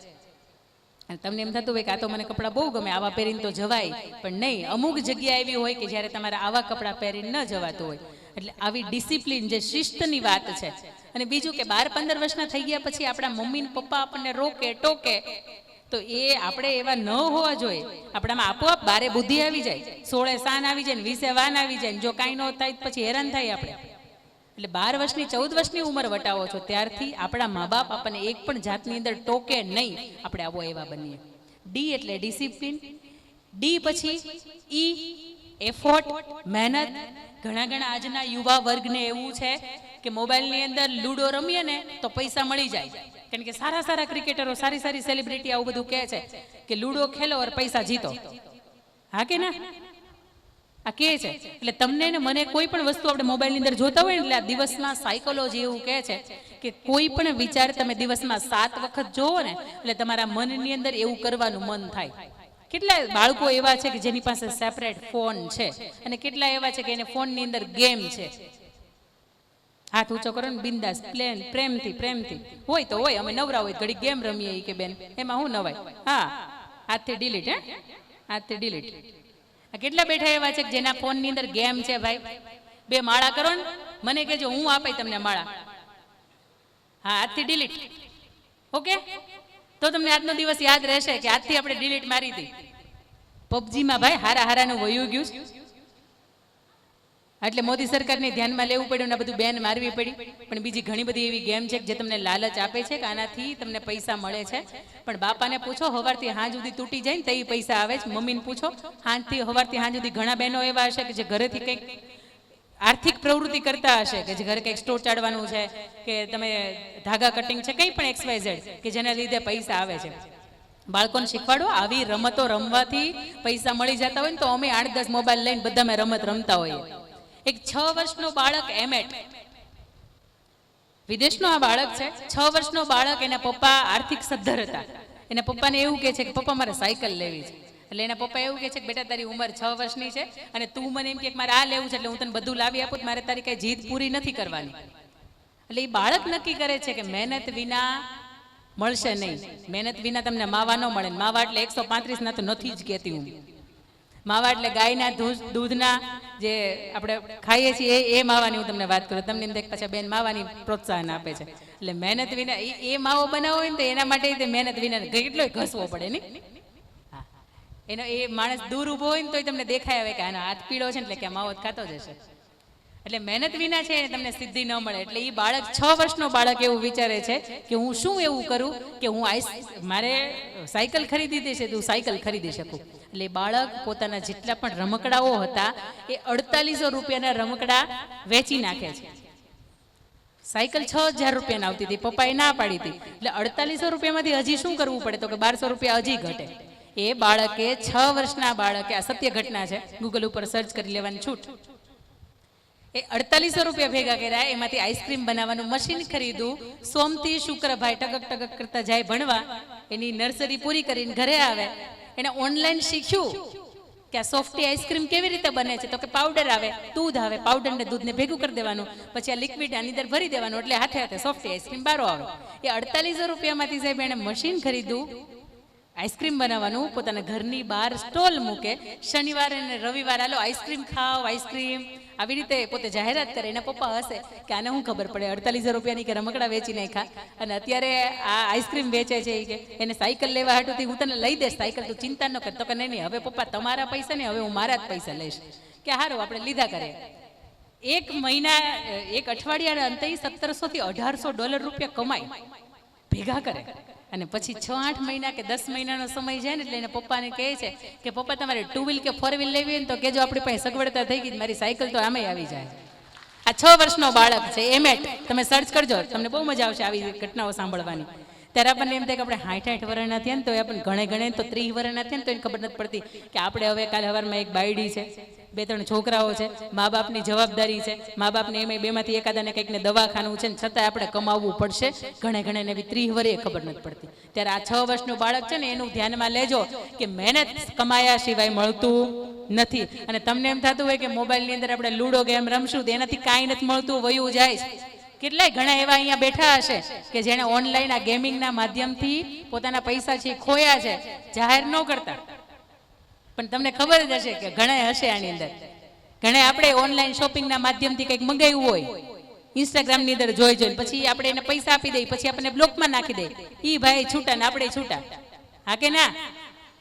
અને તમને એમ થતું હોય કે આ તો મને કપડાં બહુ ગમે, આવા પહેરીને તો જવાય, પણ નહીં, અમુક જગ્યા એવી હોય કે જ્યારે તમારે આવા કપડાં પહેરીને ન જવાતું હોય. એટલે આવી ડિસિપ્લિન જે શિસ્તની વાત છે. અને બીજું કે 12-15 વર્ષના થઈ ગયા પછી આપણા મમ્મી ને પપ્પા આપણને રોકે ટોકે તો એ આપણે એવા ન હોવા જોઈએ. આપણામાં આપોઆપ 12 બુદ્ધિ આવી જાય, 16 સાન આવી જાય, 20 વાન આવી જાય, જો કાંઈ ન થાય પછી હેરાન થાય આપણે. એટલે 12 વર્ષની 14 વર્ષની ઉંમર વટાવો છો ત્યારથી આપણા મા બાપ આપણને એક પણ જાતની અંદર ટોકે નહીં, આપણે આવો એવા બનીએ. ડી એટલે ડિસિપ્લિન. ડી પછી ઈ એફોર્ટ, મહેનત. ઘણા આજના યુવા વર્ગને એવું છે કે મોબાઈલની અંદર લૂડો રમીએ ને તો પૈસા મળી જાય, કારણ કે સારા ક્રિકેટરો, સારી સેલિબ્રિટી આવું બધું કહે છે કે લૂડો ખેલો और પૈસા જીતો. હા કે ના? આ કે છે. એટલે તમને ને મને કોઈ પણ વસ્તુ આપણે મોબાઈલની અંદર જોતા હોય ને એટલે આ દિવસમાં સાયકોલોજી એવું કહે છે કે કોઈ પણ વિચાર તમે દિવસમાં 7 વખત જોવો ને એટલે તમારા મનની અંદર એવું કરવાનું મન થાય. કેટલા બાળકો એવા છે કે જેની પાસે સેપરેટ ફોન છે અને કેટલા એવા છે કે એને ફોનની અંદર ગેમ છે. હાથ ઊંચો કરો ને બિંદાસ પ્રેમથી હોય તો હોય, અમે નવરા હોય ઘડી ગેમ રમીએ કે બેન, એમાં હું નવાય. હા, હાથથી ડિલીટ, હાથથી ડિલીટ. કેટલા બેઠા એવા છે કે જેના ફોનની અંદર ગેમ છે. ભાઈ 2 માળા કરો ને મને કહેજો, હું આપે તમને માળા. હા, આજથી ડિલીટ. ઓકે, તો તમને આજનો દિવસ યાદ રહેશે કે આજથી આપણે ડિલીટ મારી હતી. પબજીમાં ભાઈ હારાનું વયું ગયું, એટલે મોદી સરકારને ધ્યાનમાં લેવું પડ્યું ને બધું બેન મારવી પડી. પણ બીજી ઘણી બધી એવી ગેમ છે જે તમને લાલચ આપે છે કે આનાથી તમને પૈસા મળે છે. પણ બાપાને પૂછો, સવારથી સાંજ સુધી તૂટી જાય ને તો એ પૈસા આવે છે. મમ્મીને પૂછો, સવારથી સાંજ સુધી ઘણા બહેનો એવા હશે કે જે ઘરેથી કંઈક આર્થિક પ્રવૃત્તિ કરતા હશે, કે જે ઘરે કંઈક સ્ટોર ચાડવાનું છે, કે તમે ધાગા કટિંગ છે, કંઈ પણ XYZ કે જેના લીધે પૈસા આવે છે. બાળકોને શીખવાડો, આવી રમતો રમવાથી પૈસા મળી જતા હોય ને તો અમે 8-10 મોબાઈલ લઈને બધા રમત રમતા હોઈએ. એક 6 વર્ષનો બાળક એમેટ, વિદેશનો આ બાળક છે, 6 વર્ષનો બાળક, એના પપ્પા આર્થિક સદ્ધર હતા. એના પપ્પાને એવું કહે છે કે પપ્પા મારે સાયકલ લેવી છે. એટલે એના પપ્પા એવું કહે છે કે બેટા તારી ઉંમર 6 વર્ષની છે અને તું મને એમ કે મારે આ લેવું છે એટલે હું તને બધું લાવી આપું, મારે તારી કઈ જીદ પૂરી નથી કરવાની. એટલે એ બાળક નક્કી કરે છે કે મહેનત વિના મળશે નહીં, મહેનત વિના તમને માવા ન મળે. માવા એટલે 135 ના તો નથી જ કહેતી હું. માવા એટલે ગાયના દૂધના જે આપણે ખાઈએ છીએ એ માવાની હું તમને વાત કરું. તમને એમ દેખ પાછા બેન માવાની પ્રોત્સાહન આપે છે. એટલે મહેનત વિના એ માવો બનાવવો હોય ને તો એના માટે મહેનત વિના કેટલોય ઘસવો પડે ને. એનો એ માણસ દૂર ઊભો હોય ને તો તમને દેખાય આવે કે આનો હાથ પીળો છે એટલે કે માવો ખાતો જ હશે. એટલે મહેનત વિના છે એને તમને સિદ્ધિ ન મળે. એટલે એ બાળક, 6 વર્ષનો બાળક એવું વિચારે છે કે હું શું એવું કરું કે હું મારે સાયકલ ખરીદી છે તો હું સાયકલ ખરીદી શકું. એટલે બાળક પોતાના જેટલા પણ રમકડાઓ હતા એ 4800 રૂપિયાના રમકડા વેચી નાખે છે. સાયકલ 6000 રૂપિયાની આવતી હતી, પપ્પાએ ના પાડી હતી. એટલે 4800 રૂપિયામાંથી હજી શું કરવું પડે તો કે 1200 રૂપિયા હજી ઘટે. એ બાળકે, 6 વર્ષના બાળકે, આ સત્ય ઘટના છે, ગૂગલ ઉપર સર્ચ કરી લેવાની છૂટ, એ 4800 રૂપિયા ભેગા કર્યા. એમાંથી આઈસ્ક્રીમ બનાવવાનું મશીન ખરીદું. સોમથી શુક્રભાઈ ટગક કરતા જાય ભણવા. એની નર્સરી પૂરી કરીને ઘરે આવે. એને ઓનલાઈન શીખ્યું કે આ સોફ્ટી આઈસ્ક્રીમ કેવી રીતે બને છે. તો કે પાવડર આવે, દૂધ આવે, પાવડર ને દૂધને ભેગું કરી દેવાનું, પછી આ લિક્વિડ આની અંદર ભરી દેવાનું, એટલે હાથે સોફ્ટી આઈસ્ક્રીમ બારો આવે. એ 4800 રૂપિયામાંથી સાહેબ એને મશીન ખરીદું, આઈસ્ક્રીમ બનાવવાનું, પોતાના ઘરની બહાર સ્ટોલ મૂકે. શનિવારે અને રવિવારે હાલો આઈસ્ક્રીમ ખાવ, આઈસ્ક્રીમ, આવી રીતે પોતે જાહેરાત કરે. એના પપ્પા હશે કે આને શું ખબર પડે, 4800 રૂપિયાની કે રમકડા વેચી નાખ્યા અને અત્યારે આ આઈસ્ક્રીમ વેચે છે. કે એને સાયકલ લેવા હાટુથી હું તને લઈ દઈશ સાયકલ, તું ચિંતા ન કર. તો કે નહીં, હવે પપ્પા તમારા પૈસા નહીં, હવે હું મારા જ પૈસા લઈશ. કે હારું આપણે લીધા કરે. એક મહિના, એક અઠવાડિયાના અંતે $1700 થી $1800 કમાય, ભેગા કરે. અને પછી 6-8 મહિના કે 10 મહિનાનો સમય જાય ને એટલે એને પપ્પાને કહે છે કે પપ્પા તમારે 2 વ્હીલ કે 4 વ્હીલ લેવી હોય ને તો કેજો, આપણી પાસે સગવડતા થઈ ગઈ, મારી સાયકલ તો આમે આવી જાય. આ 6 વર્ષનો બાળક છે, એમેટ. તમે સર્ચ કરજો, તમને બહુ મજા આવશે આવી ઘટનાઓ સાંભળવાની. ત્યારે આપણને એમ થાય કે આપણે 60-60 વર્ષના થયા ને તો આપણને ગણે તો 30 વર્ષના થયા ને તો એને ખબર નથી પડતી કે આપણે હવે કાલે સવારમાં એક બાયડી છે, 2-3 છોકરાઓ છે, મા બાપની જવાબદારી છે, મા બાપને એમ બેમાંથી એકાદાને કંઈકને દવાખાનું છે ને છતાં આપણે કમાવવું પડશે. ઘણે ને એવી 30 વર્ષે ખબર નથી પડતી. ત્યારે આ 6 વર્ષનું બાળક છે ને એનું ધ્યાનમાં લેજો કે મહેનત કમાયા સિવાય મળતું નથી. અને તમને એમ થતું હોય કે મોબાઈલની અંદર આપણે લૂડો ગેમ રમશું તો એનાથી કાંઈ નથી મળતું, વયું જાય. કેટલાય ઘણા એવા અહીંયા બેઠા હશે કે જેણે ઓનલાઈન આ ગેમિંગના માધ્યમથી પોતાના પૈસા છે ખોયા છે, જાહેર ન કરતા. પણ તમને ખબર જ હશે કે ઘણા હશે આની અંદર. ઘણા આપણે ઓનલાઈન શોપિંગના માધ્યમથી કંઈક મંગાવ્યું હોય, ઇન્સ્ટાગ્રામની અંદર જોઈ પછી આપણે એને પૈસા આપી દઈએ, પછી આપણને બ્લોકમાં નાખી દે. ઈ ભાઈ છૂટા ને આપણે છૂટા. હા કે ના?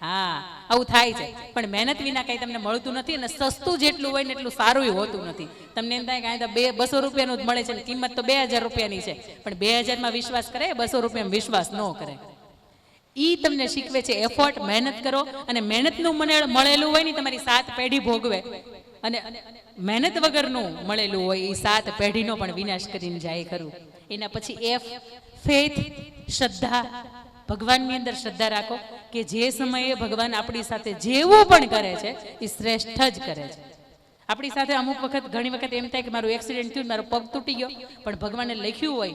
હા, આવું થાય છે. પણ મહેનત વિના કંઈ તમને મળતું નથી. અને સસ્તું જેટલું હોય ને એટલું સારું હોતું નથી. તમને એમ થાય કે આ તો 200 રૂપિયાનું જ મળે છે, કિંમત તો 2000 રૂપિયાની છે. પણ 2000માં વિશ્વાસ કરે, 200 રૂપિયામાં વિશ્વાસ ન કરે. ઈ તમને શીખવે છે એફર્ટ, મહેનત કરો. અને મહેનતનું મળેલું હોય ને તમારી 7 પેઢી ભોગવે, અને મહેનત વગરનું મળેલું હોય એ 7 પેઢીનો પણ વિનાશ કરીને જાય ખરું. એના પછી એફ, ફેથ, શ્રદ્ધા. ભગવાનની અંદર શ્રદ્ધા રાખો કે જે સમયે ભગવાન આપણી સાથે જેવું પણ કરે છે એ શ્રેષ્ઠ જ કરે છે. આપણી સાથે અમુક વખત, ઘણી વખત એમ થાય કે મારું એક્સિડન્ટ થયું, મારો પગ તૂટી ગયો, પણ ભગવાને લખ્યું હોય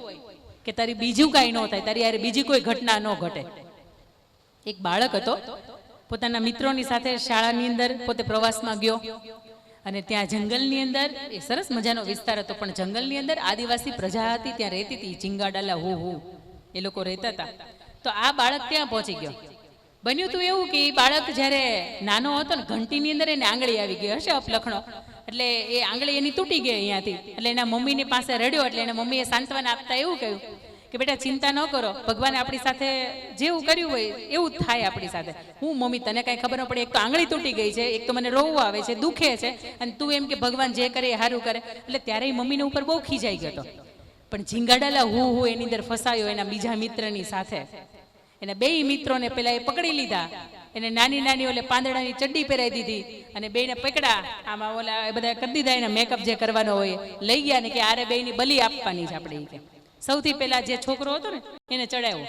કે તારી બીજું કાંઈ ન થાય, તારી યાર બીજી કોઈ ઘટના ન ઘટે. એક બાળક હતો, પોતાના મિત્રોની સાથે શાળાની અંદર પોતે પ્રવાસમાં ગયો અને ત્યાં જંગલની અંદર, એ સરસ મજાનો વિસ્તાર હતો, પણ જંગલની અંદર આદિવાસી પ્રજા હતી, ત્યાં રહેતી હતી, ચિંગાડાલા હું એ લોકો રહેતા હતા. તો આ બાળક ત્યાં પહોંચી ગયો. બન્યું હતું એવું કે એ બાળક જ્યારે નાનો હતો ને, ઘંટીની અંદર એને આંગળી આવી ગઈ હશે અપલખણો, એટલે એ આંગળી એની તૂટી ગઈ અહીંયાથી. એટલે એના મમ્મીની પાસે રડ્યો, એટલે એના મમ્મીએ સાંત્વના આપતા એવું કહ્યું કે બેટા ચિંતા ન કરો, ભગવાને આપણી સાથે જેવું કર્યું હોય એવું જ થાય આપણી સાથે. હું મમ્મી તને કાંઈ ખબર ન પડે, એક તો આંગળી તૂટી ગઈ છે, એક તો મને રોવું આવે છે, દુખે છે, અને તું એમ કે ભગવાન જે કરે એ સારું કરે. એટલે ત્યારે મમ્મીને ઉપર બહુ ખીજાઈ ગયો હતો. પણ ઝીંગાડાલા હું એની અંદર ફસાયો એના બીજા મિત્રની સાથે. એને બે મિત્રોને પેલા એ પકડી લીધા, એને નાની નાની ઓલે પાંદડાની ચડ્ડી પહેરાવી દીધી અને બેને પકડા, આમાં ઓલા એ બધા કરી દીધા, એને મેકઅપ જે કરવાનો હોય લઈ ગયા ને કે આરે બેની બલી આપવાની છે આપણે. કે સૌથી પહેલા જે છોકરો હતો ને એને ચડાવ્યો.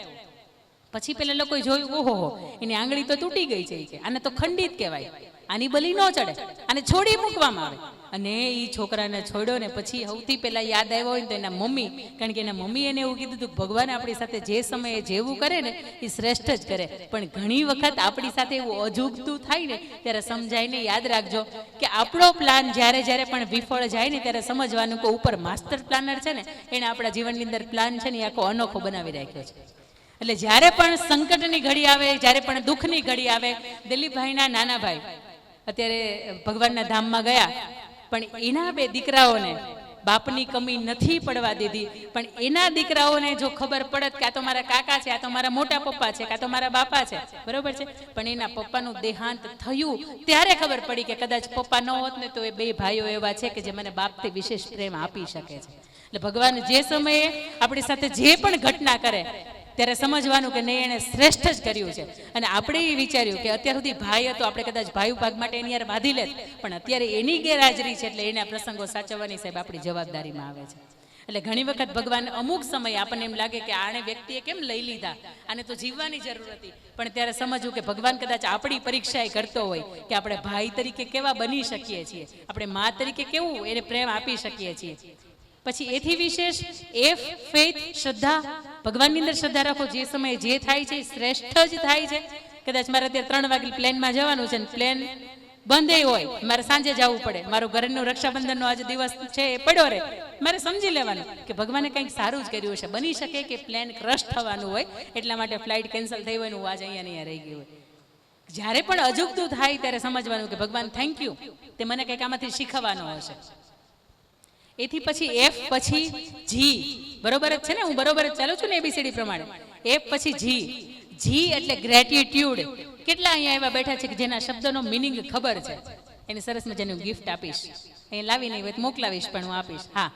પછી પેલા લોકોએ જોયું, ઓહો એની આંગળી તો તૂટી ગઈ છે, કે આને તો ખંડિત કહેવાય, આની બલી ન ચડે, આને છોડી મૂકવામાં આવે. અને એ છોકરાને છોડ્યો ને પછી સૌથી પહેલા યાદ આવ્યો હોય ને તો એના મમ્મી, કારણ કે એના મમ્મી એને એવું કીધું હતું ભગવાન આપણી સાથે જે સમયે જેવું કરે ને એ શ્રેષ્ઠ જ કરે. પણ ઘણી વખત આપણી સાથે એવું અજુગતું થાય ને ત્યારે સમજાય ને, યાદ રાખજો કે આપણો પ્લાન જ્યારે જ્યારે પણ વિફળ જાય ને ત્યારે સમજવાનું કે ઉપર માસ્ટર પ્લાનર છે ને એને આપણા જીવનની અંદર પ્લાન છે ને એ આખો અનોખો બનાવી રાખ્યો છે. એટલે જ્યારે પણ સંકટની ઘડી આવે, જ્યારે પણ દુઃખની ઘડી આવે, દિલીપભાઈના નાના ભાઈ અત્યારે ભગવાનના ધામમાં ગયા, પણ એના બે દીકરાઓને બાપની કમી નથી પડવા દીધી. પણ એના દીકરાઓને જો ખબર પડત કે આ તો મારા કાકા છે, આ તો મારા મોટા પપ્પા છે, આ તો મારા બાપા છે, બરોબર છે, પણ એના પપ્પાનું દેહાંત થયું ત્યારે ખબર પડી કે કદાચ પપ્પા ન હોત ને તો એ બે ભાઈઓ એવા છે કે જે મને બાપથી વિશેષ પ્રેમ આપી શકે છે. એટલે ભગવાન જે સમયે આપણી સાથે જે પણ ઘટના કરે ત્યારે સમજવાનું કે નહીં એણે શ્રેષ્ઠ જ કર્યું છે. અને આપણે એ વિચાર્યું કે અત્યાર સુધી ભાઈ હતો, આપણે કદાચ ભાઈ ભાગ માટે એની યાર બાંધી લેત, પણ અત્યારે એની ગેરહાજરી છે એટલે એના પ્રસંગો સાચવવાની સાહેબ આપણી જવાબદારીમાં આવે છે. એટલે ઘણી વખત ભગવાન અમુક સમય આપણને એમ લાગે કે આને વ્યક્તિએ કેમ લઈ લીધા, આને તો જીવવાની જરૂર હતી, પણ ત્યારે સમજવું કે ભગવાન કદાચ આપણી પરીક્ષા કરતો હોય કે આપણે ભાઈ તરીકે કેવા બની શકીએ છીએ, આપણે મા તરીકે કેવું એને પ્રેમ આપી શકીએ છીએ. પછી એથી વિશેષ ફેથ, શ્રદ્ધા, ભગવાનની અંદર શ્રદ્ધા રાખો. જે સમયે જે થાય છે શ્રેષ્ઠ જ થાય છે. કદાચ મારે અત્યારે 3 વાગે પ્લેનમાં જવાનું છે, પ્લેન બંધ હોય, મારે સાંજે જવું પડે, મારું ઘરનું રક્ષાબંધનનો આજે દિવસ છે એ પડ્યો રહે, મારે સમજી લેવાનું કે ભગવાને કંઈક સારું જ કર્યું છે. બની શકે કે પ્લેન ક્રશ થવાનું હોય એટલા માટે ફ્લાઇટ કેન્સલ થઈ હોય ને હું આજે અહીંયા રહી ગયું હોય. જ્યારે પણ અજુગતું થાય ત્યારે સમજવાનું કે ભગવાન થેન્ક યુ, તે મને કંઈક આમાંથી શીખવાનું હશે. એથી પછી એફ પછી જી, બરોબર જ છે ને, હું બરોબર જ ચાલું છું ને એબીસીડી પ્રમાણે. એફ પછી જી, જી એટલે ગ્રેટિટ્યુડ. કેટલા અહીંયા એવા બેઠા છે કે જેના શબ્દનો મિનિંગ ખબર છે, એને સરસ મજાની ગિફ્ટ આપીશ, અહીં લાવી નહીં હોય મોકલાવીશ પણ હું આપીશ. હા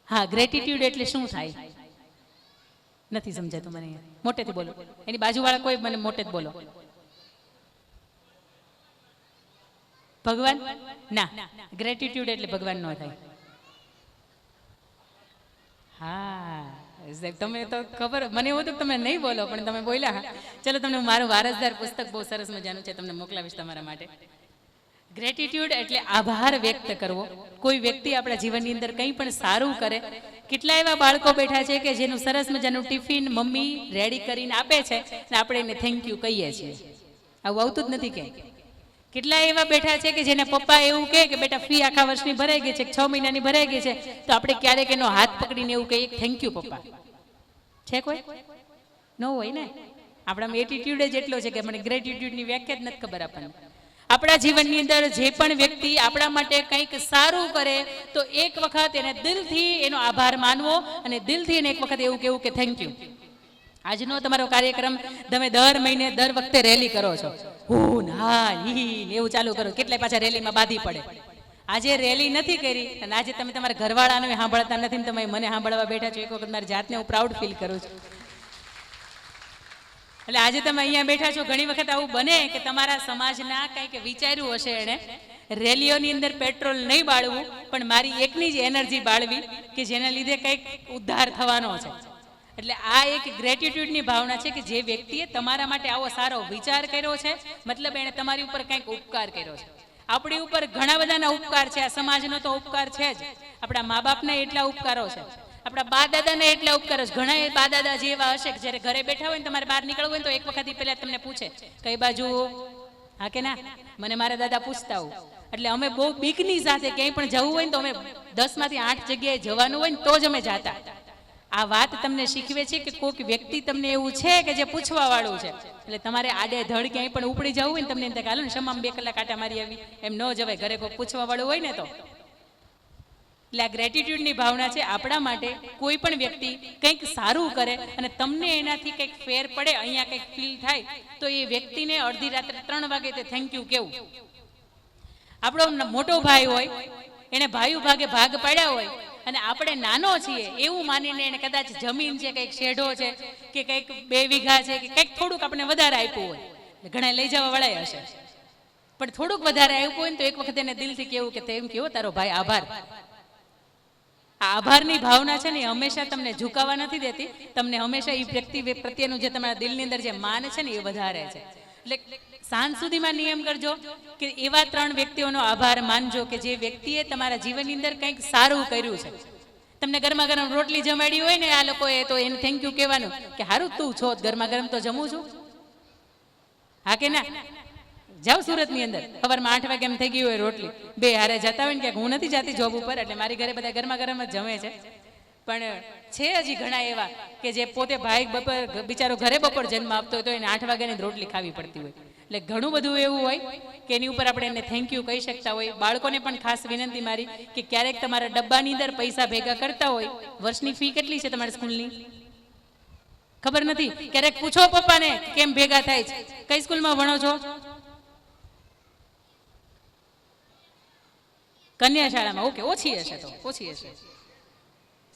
હા, ગ્રેટિટ્યુડ એટલે શું થાય નથી સમજાતું મને, મોટેથી બોલો, એની બાજુવાળા કોઈ મને મોટે જ બોલો. ભગવાન ના, ગ્રેટિટ્યુડ એટલે ભગવાન ન થાય. હા તમે તો ખબર, મને એવું હતું કે તમે નહીં બોલો પણ તમે બોલ્યા. ચલો તમને મારું વારસદાર પુસ્તક બહુ સરસ મજાનું છે, તમને મોકલાવીશ તમારા માટે. ગ્રેટિટ્યુડ એટલે આભાર વ્યક્ત કરવો. કોઈ વ્યક્તિ આપણા જીવનની અંદર કંઈ પણ સારું કરે. કેટલા એવા બાળકો બેઠા છે કે જેનું સરસ મજાનું ટિફિન મમ્મી રેડી કરીને આપે છે ને આપણે એને થેન્ક યુ કહીએ છીએ. આવું આવતું જ નથી કે કેટલા એવા બેઠા છે કે જેને પપ્પા એવું કહે કે બેટા ફી આખા વર્ષની ભરાઈ ગઈ છે, 6 મહિનાની ભરાઈ ગઈ છે, તો આપણે ક્યારેક એનો હાથ પકડીને એવું કહીએ થેન્ક યુ પપ્પા. છે કોઈ? ન હોય ને. આપણામાં એટીટ્યુડ જ એટલો છે કે મને ગ્રેટિટ્યુડની વ્યાખ્યા જ નથી ખબર આપણને. આપણા જીવનની અંદર જે પણ વ્યક્તિ આપણા માટે કંઈક સારું કરે તો એક વખત એને દિલથી એનો આભાર માનવો અને દિલથી એને એક વખત એવું કહેવું કે થેન્ક યુ. આજનો તમારો કાર્યક્રમ તમે દર મહિને દર વખતે રેલી કરો છો, હું હા હી એવું ચાલુ કરો, કેટલાય પાછા રેલીમાં બાધી પડે. આજે રેલી નથી કરી અને આજે તમે તમારા ઘરવાળાને સાંભળતા નથી, તમે મને સાંભળવા બેઠા છો. એક વખત મારી જાતને હું પ્રાઉડ ફીલ કરું છું. એટલે આજે તમે અહીંયા બેઠા છો, ઘણી વખત આવું બને કે તમારા સમાજના કંઈક વિચાર્યું હશે એણે રેલીઓની અંદર પેટ્રોલ નહીં બાળવું પણ મારી એકની જ એનર્જી બાળવી કે જેના લીધે કંઈક ઉદ્ધાર થવાનો છે. એટલે આ એક ગ્રેટિટ્યુડની ભાવના છે કે જે વ્યક્તિએ તમારા માટે આવો સારો વિચાર કર્યો છે, મતલબ એણે તમારી ઉપર કંઈક ઉપકાર કર્યો છે. આપણી ઉપર ઘણા બધાના ઉપકાર છે, આ સમાજનો તો ઉપકાર છે જ, આપણા મા બાપના એટલા ઉપકારો છે, આપણા બા દાદાના એટલા ઉપકારો છે. ઘણા બા દાદા જેવા હશે કે જ્યારે ઘરે બેઠા હોય ને તમારે બહાર નીકળવું હોય ને તો એક વખત પહેલા તમને પૂછે કઈ બાજુ, હા કે ના. મને મારા દાદા પૂછતા હોય એટલે અમે બહુ બીકની સાથે ક્યાંય પણ જવું હોય ને તો અમે 10 માંથી 8 જગ્યાએ જવાનું હોય ને તો જ અમે જાતા. આ વાત તમને શીખવે છે કે કોઈક વ્યક્તિ તમને એવું છે કે જે પૂછવા વાળું છે, એટલે તમારે આડે ધડ ક્યાંય પણ ઉપડી જવું હોય ને તમને હાલો ને શમામ 2 કલાક આટા મારી આવી એમ ન જવાય. ઘરે કોઈ પૂછવા વાળું હોય ને તો એટલે આ ગ્રેટિટ્યુડની ભાવના છે આપણા માટે. કોઈ પણ વ્યક્તિ કંઈક સારું કરે અને તમને એનાથી કંઈક ફેર પડે, અહીંયા કંઈક ફીલ થાય, તો એ વ્યક્તિને અડધી રાત્રે 3 વાગે તે થેન્ક યુ કેવું. આપણો મોટો ભાઈ હોય, એને ભાઈ ભાગે ભાગ પાડ્યા હોય અને આપણે નાનો છીએ એવું માનીને એને કદાચ જમીન છે, કંઈક શેઢો છે કે કંઈક 2 વીઘા છે કે કંઈક થોડુંક આપણે વધારે આપ્યું હોય, ઘણા લઈ જવા વાળા હશે, પણ થોડુંક વધારે આપ્યું હોય ને તો એક વખત એને દિલથી કેવું કે તેમ કેવો તારો ભાઈ આભાર. આ આભારની ભાવના છે ને એ હંમેશા તમને ઝુકાવા નથી દેતી, તમને હંમેશા એ વ્યક્તિ પ્રત્યેનું જે તમારા દિલની અંદર જે માન છે ને એ વધારે છે. એટલે સાંજ સુધીમાં નિયમ કરજો કે એવા 3 વ્યક્તિઓનો આભાર માનજો કે જે વ્યક્તિએ તમારા જીવનની અંદર કંઈક સારું કર્યું છે. તમને ગરમા ગરમ રોટલી જમાડી હોય ને આ લોકોએ, તો એને થેન્ક યુ કહેવાનું કે હારું તું છો, ગરમા ગરમ તો જમું છું. હા કે ના? જાઓ સુરતની અંદર સવારમાં 8 વાગે એમ થઈ ગયું હોય, રોટલી 2 હારે જતા હોય ને ક્યાંક, હું નથી જતી જોબ ઉપર એટલે મારી ઘરે બધા ગરમા ગરમ જ જમે છે. પણ છે હજી ઘણા એવા કે જે પોતે ભાઈ બપોર બિચારો ઘરે બપોર જન્મ આપતો હોય તો એને 8 વાગ્યાની રોટલી ખાવી પડતી હોય. એટલે ઘણું બધું એવું હોય કે એની ઉપર આપણે એને થેન્ક યુ કહી શકતા હોય. બાળકોને પણ ખાસ વિનંતી મારી કે ક્યારેક તમારા ડબ્બાની અંદર પૈસા ભેગા કરતા હોય, વર્ષની ફી કેટલી છે તમારી સ્કૂલની ખબર નથી, ક્યારેક પૂછો પપ્પાને કેમ ભેગા થાય છે. કઈ સ્કૂલમાં ભણો છો? કન્યા શાળામાં. ઓકે, ઓછી હશે તો ઓછી હશે,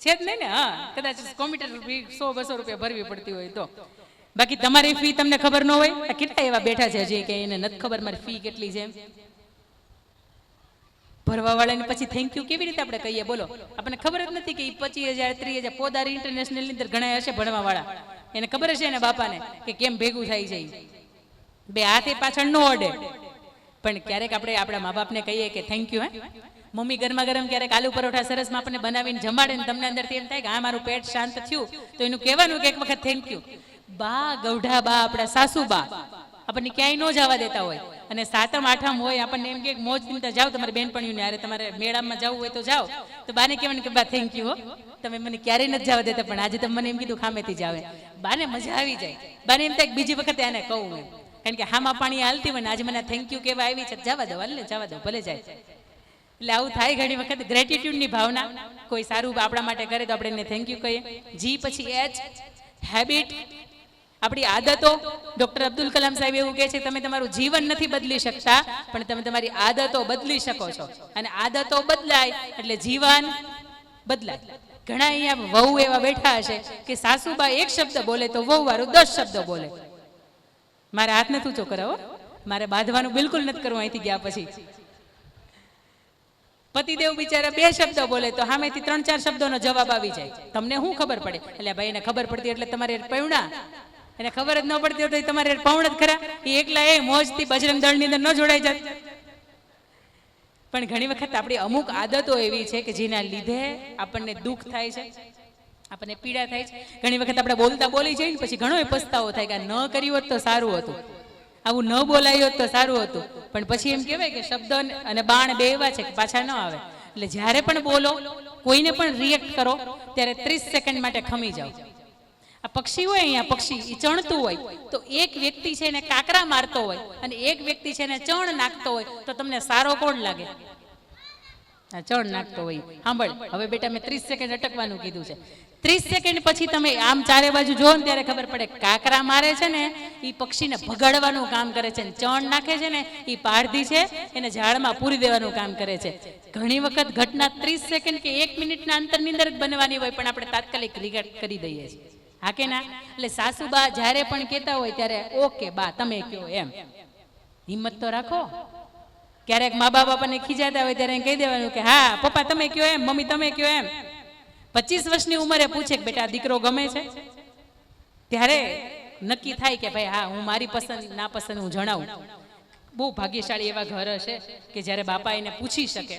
છે જ નહીં ને? હા, કદાચ કોમ્પ્યુટર ફી 100-200 રૂપિયા ભરવી પડતી હોય તો. બાકી તમારી ફી તમને ખબર ન હોય. કેટલા એવા બેઠા છે હજી કે એને નથી ખબર મારી ફી કેટલી છે. ભરવા વાળાને પછી થેન્ક યુ કેવી રીતે આપણે કહીએ બોલો? આપણને ખબર જ નથી કે 25,000 30,000 પોદારી ઇન્ટરનેશનલ ની અંદર ઘણા હશે ભણવા વાળા, એને ખબર હશે એના બાપાને કે કેમ ભેગું થાય છે. 2 હાથે પાછળ ન ઓડે. પણ ક્યારેક આપણે આપણા મા બાપને કહીએ કે થેન્ક યુ. મમ્મી ગરમા ગરમ ક્યારેક આલુ પરોઠા સરસમાં આપણને બનાવીને જમાડે ને તમને અંદરથી એમ થાય કે હા મારું પેટ શાંત થયું, તો એનું કહેવાનું કે એક વખત થેન્ક યુ. બા ગૌઢા બા, આપણા સાસુ બા આપણને ક્યાંય ન જવા દેતા હોય અને 7મ 8મ હોય આપણને એમ કે મોજ ચિંતા જાઓ તમારી બેનપણીઓને હારે, તમારે મેળામાં જવું હોય તો જાઓ, તો બાને કહેવાનું કે બા થેન્ક યુ હો, તમે મને ક્યારેય નથી જવા દેતા પણ આજે તમે મને એમ કીધું ખામેથી જાવે. બાને મજા આવી જાય. બાને એમ થાય બીજી વખતે આને કહું એમ, કારણ કે હામાં પાણી હાલતી હોય ને આજે મને થેન્ક યુ કેવા આવી છે, જવા દો હાલ ને જવા દો ભલે જાય. એટલે આવું થાય ઘણી વખત. ગ્રેટિટ્યુડની ભાવના, કોઈ સારું આપણા માટે કરે તો આપણે એને થેન્ક યુ કહીએ. જી પછી એચ, હેબિટ, આપણી આદતો. ડોક્ટર અબ્દુલ કલામ સાહેબ એવું કહે છે તમે તમારું જીવન નથી બદલી શકતા પણ તમે તમારી આદતો બદલી શકો છો, અને આદતો બદલાય એટલે જીવન બદલાય. ઘણા અહીંયા વહુ એવા બેઠા હશે કે સાસુબા એક શબ્દ બોલે તો વહુ વાળું 10 શબ્દો બોલે. મારે હાથ નથી ઊંચો કરાવો, મારે બાંધવાનું બિલકુલ નથી કરવું અહીંથી ગયા પછી. પતિદેવ બિચારા 2 શબ્દો બોલે તો સામેથી 3-4 શબ્દોનો જવાબ આવી જાય. તમને શું ખબર પડે? એટલે ભાઈ એને ખબર પડતી એટલે તમારે પૈણા, એને ખબર જ ન પડતી હોય તો તમારે પૌણ જ ખરા. એ એકલા એ મોજથી બજરંગ દળની અંદર ન જોડાઈ જાય. પણ ઘણી વખત આપણી અમુક આદતો એવી છે કે જેના લીધે આપણને દુઃખ થાય છે, આપણને પીડા થાય છે. ઘણી વખત આપણે બોલતા બોલી જઈએ ને પછી ઘણો પસ્તાવો થાય કે ન કર્યું હોત તો સારું હતું, આવું ન બોલાયું હોત તો સારું હતું. પણ પછી એમ કહેવાય કે શબ્દ અને બાણ 2 એવા છે કે પાછા ન આવે. એટલે જ્યારે પણ બોલો, કોઈને પણ રિએક્ટ કરો ત્યારે 30 સેકન્ડ માટે ખમી જાઓ. આ પક્ષી હોય, અહીંયા પક્ષી એ ચણતું હોય તો એક વ્યક્તિ છે એને કાકરા મારતો હોય અને એક વ્યક્તિ છે એને ચણ નાખતો હોય તો તમને સારો કોણ લાગે? આ ચણ નાખતો હોય. સાંભળ, હવે બેટા મેં 30 સેકન્ડ અટકવાનું કીધું છે. 30 સેકન્ડ પછી તમે આમ ચારે બાજુ જોવો ને ત્યારે ખબર પડે કાકરા મારે છે ને એ પક્ષીને ભગાડવાનું કામ કરે છે, ચણ નાખે છે ને એ પારધી છે એને ઝાડમાં પૂરી દેવાનું કામ કરે છે. ઘણી વખત ઘટના 30 સેકન્ડ કે 1 મિનિટના અંતરની અંદર જ બનવાની હોય પણ આપણે તાત્કાલિક રિએક્ટ કરી દઈએ છીએ. હા કે ના? એટલે સાસુબા જ્યારે પણ કહેતા હોય ત્યારે ઓકે બા તમે કયો એમ હિંમત તો રાખો. ક્યારેક મા બાપ આપણને ખીજાતા હોય ત્યારે કહી દેવાનું કે હા પપ્પા તમે કયો એમ, મમ્મી તમે કયો એમ. 25 વર્ષની ઉંમરે પૂછે કે બેટા દીકરો ગમે છે, ત્યારે નક્કી થાય કે ભાઈ હા હું મારી પસંદ ના પસંદ હું જણાવું. બહુ ભાગ્યશાળી એવા ઘર હશે કે જ્યારે બાપા એને પૂછી શકે.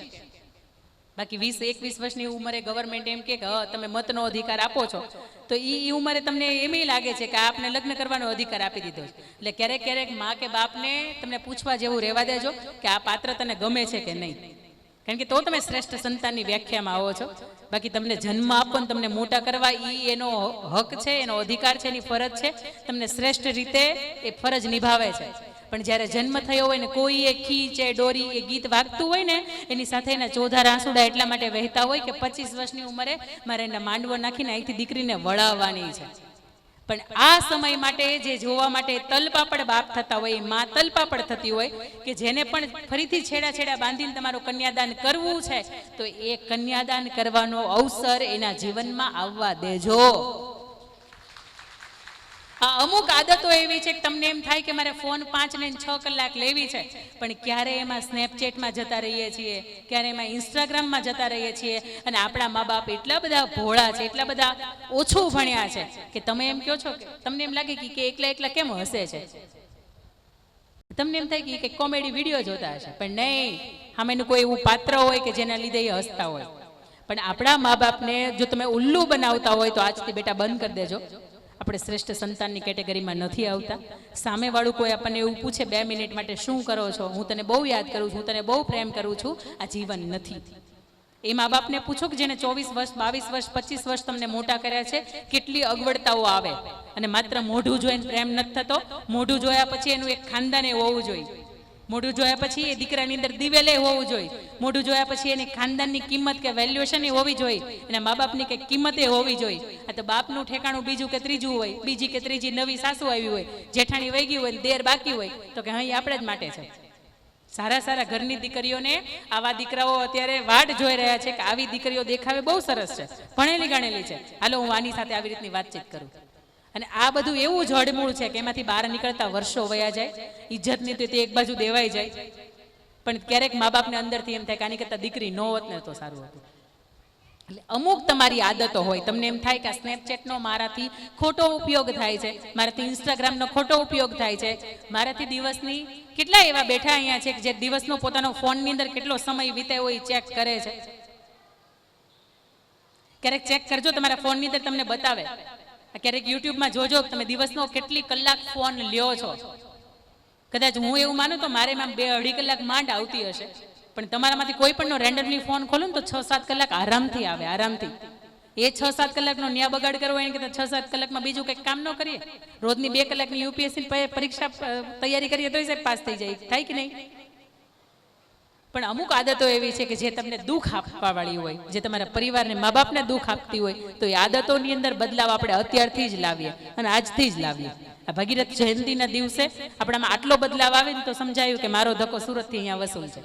બાકી 20-21 વર્ષની ઉંમરે ગવર્મેન્ટ એમ કે તમે મતનો અધિકાર આપો છો તો એ ઉંમરે તમને એમ લાગે છે કે આપને લગ્ન કરવાનો અધિકાર આપી દીધો છે. એટલે ક્યારેક ક્યારેક મા કે બાપને તમને પૂછવા જેવું રહેવા દેજો કે આ પાત્ર તને ગમે છે કે નહીં, કારણ કે તો તમે શ્રેષ્ઠ સંતાનની વ્યાખ્યામાં આવો છો. બાકી તમને જન્મ આપો ને તમને મોટા કરવા એ એનો હક છે, એનો અધિકાર છે, એની ફરજ છે. તમને શ્રેષ્ઠ રીતે એ ફરજ નિભાવે છે. પણ જ્યારે જન્મ થયો હોય ને કોઈ એ ખીચે ડોરી એ ગીત વાગતું હોય ને એની સાથે એના ચોધાર આંસુડા એટલા માટે વહેતા હોય કે 25 વર્ષની ઉંમરે મારે એના માંડવો નાખીને અહીંથી દીકરીને વળાવવાની છે. પણ આ સમય માટે જે જોવા માટે તલપાપડ બાપ થતા હોય, માં તલપાપડ થતી હોય કે જેને પણ ફરીથી છેડા છેડા બાંધીને તમારું કન્યાદાન કરવું છે તો એ કન્યાદાન કરવાનો અવસર એના જીવનમાં આવવા દેજો. આ અમુક આદતો એવી છે કે તમને એમ થાય કે મારે ફોન 5 ને 6 કલાક લેવી છે, પણ ક્યારે એમાં સ્નેપચેટમાં જતા રહીએ છીએ, ક્યારે એમાં ઇન્સ્ટાગ્રામમાં જતા રહીએ છીએ. અને આપણા મા બાપ એટલા બધા ભોળા છે, એટલા બધા ઓછું ભણ્યા છે કે તમે એમ કહો છો કે તમને એમ લાગે કે એકલા એકલા કેમ હસે છે, તમને એમ થાય કે કોમેડી વિડીયો જોતા હશે, પણ નહીં, સામેનું કોઈ એવું પાત્ર હોય કે જેના લીધે એ હસતા હોય. પણ આપણા મા બાપને જો તમે ઉલ્લુ બનાવતા હોય તો આજથી બેટા બંધ કરી દેજો. આપણે શ્રેષ્ઠ સંતાનની કેટેગરીમાં નથી આવતા. સામેવાળું કોઈ આપણને એવું પૂછે 2 મિનિટ માટે શું કરો છો, હું તને બહુ યાદ કરું છું, હું તને બહુ પ્રેમ કરું છું, આ જીવન નથી. એ મા બાપને પૂછો કે જેને 24 વર્ષ 22 વર્ષ 25 વર્ષ તમને મોટા કર્યા છે, કેટલી અગવડતાઓ આવે. અને માત્ર મોઢું જોઈને પ્રેમ નથી થતો, મોઢું જોયા પછી એનું એક ખાનદાન હોવું જોઈએ. મોઢું જોયા પછી એ દીકરાની અંદર દિવેલે હોવું જોઈએ. મોઢું જોયા પછી એની ખાનદાનની કિંમત કે વેલ્યુએશન હોવી જોઈએ, એના મા બાપની કંઈક કિંમતે હોવી જોઈએ. આ તો બાપનું ઠેકાણું બીજું કે ત્રીજું હોય, બીજી કે ત્રીજી નવી સાસુ આવી હોય, જેઠાણી વહી ગઈ હોય, દેર બાકી હોય, તો કે અહીં આપણે જ માટે છે. સારા સારા ઘરની દીકરીઓને આવા દીકરાઓ અત્યારે વાટ જોઈ રહ્યા છે કે આવી દીકરીઓ દેખાવે બહુ સરસ છે, ભણેલી ગણેલી છે, હાલો હું આની સાથે આવી રીતની વાતચીત કરું. અને આ બધું એવું જડમૂળ છે કે એમાંથી બહાર નીકળતા વર્ષો વયા જાય, ઇજ્જતની તો તે એક બાજુ દેવાઈ જાય. પણ ક્યારેક મા બાપને અંદરથી એમ થાય કે આની કરતાં દીકરી ન હોત ને તો સારું હતું. એટલે અમુક તમારી આદતો હોય, તમને એમ થાય કે આ સ્નેપચેટનો મારાથી ખોટો ઉપયોગ થાય છે, મારાથી ઇન્સ્ટાગ્રામનો ખોટો ઉપયોગ થાય છે, મારાથી દિવસની કેટલા એવા બેઠા અહીંયા છે કે જે દિવસનો પોતાનો ફોનની અંદર કેટલો સમય વિતાવ્યો એ ચેક કરે છે. ક્યારેક ચેક કરજો તમારા ફોનની અંદર, તમને બતાવે. ક્યારેક યુટ્યુબમાં જોજો તમે દિવસનો કેટલી કલાક ફોન લ્યો છો. કદાચ હું એવું માનું તો મારે એમાં 2-2.5 કલાક માંડ આવતી હશે, પણ તમારામાંથી કોઈ પણ રેન્ડમલી ફોન ખોલો ને તો 6-7 કલાક આરામથી આવે, આરામથી. એ 6-7 કલાકનો ન્યા બગાડ કરવો એને કે 6-7 કલાકમાં બીજું કંઈક કામ ન કરીએ. રોજની 2 કલાકની યુપીએસસી પરીક્ષા તૈયારી કરીએ તો સાહેબ પાસ થઈ જાય, થાય કે નહીં? પણ અમુક આદતો એવી છે કે જે તમને દુઃખ આપવા વાળી હોય, જે તમારા પરિવારને મા બાપને દુઃખ આપતી હોય, તો એ આદતોની અંદર બદલાવ આપણે અત્યારથી જ લાવીએ અને આજથી જ લાવીએ. આ ભગીરથ જયંતિના દિવસે આપણામાં આટલો બદલાવ આવે ને તો સમજાયું કે મારો ધક્કો સુરતથી અહીંયા વસૂલ છે.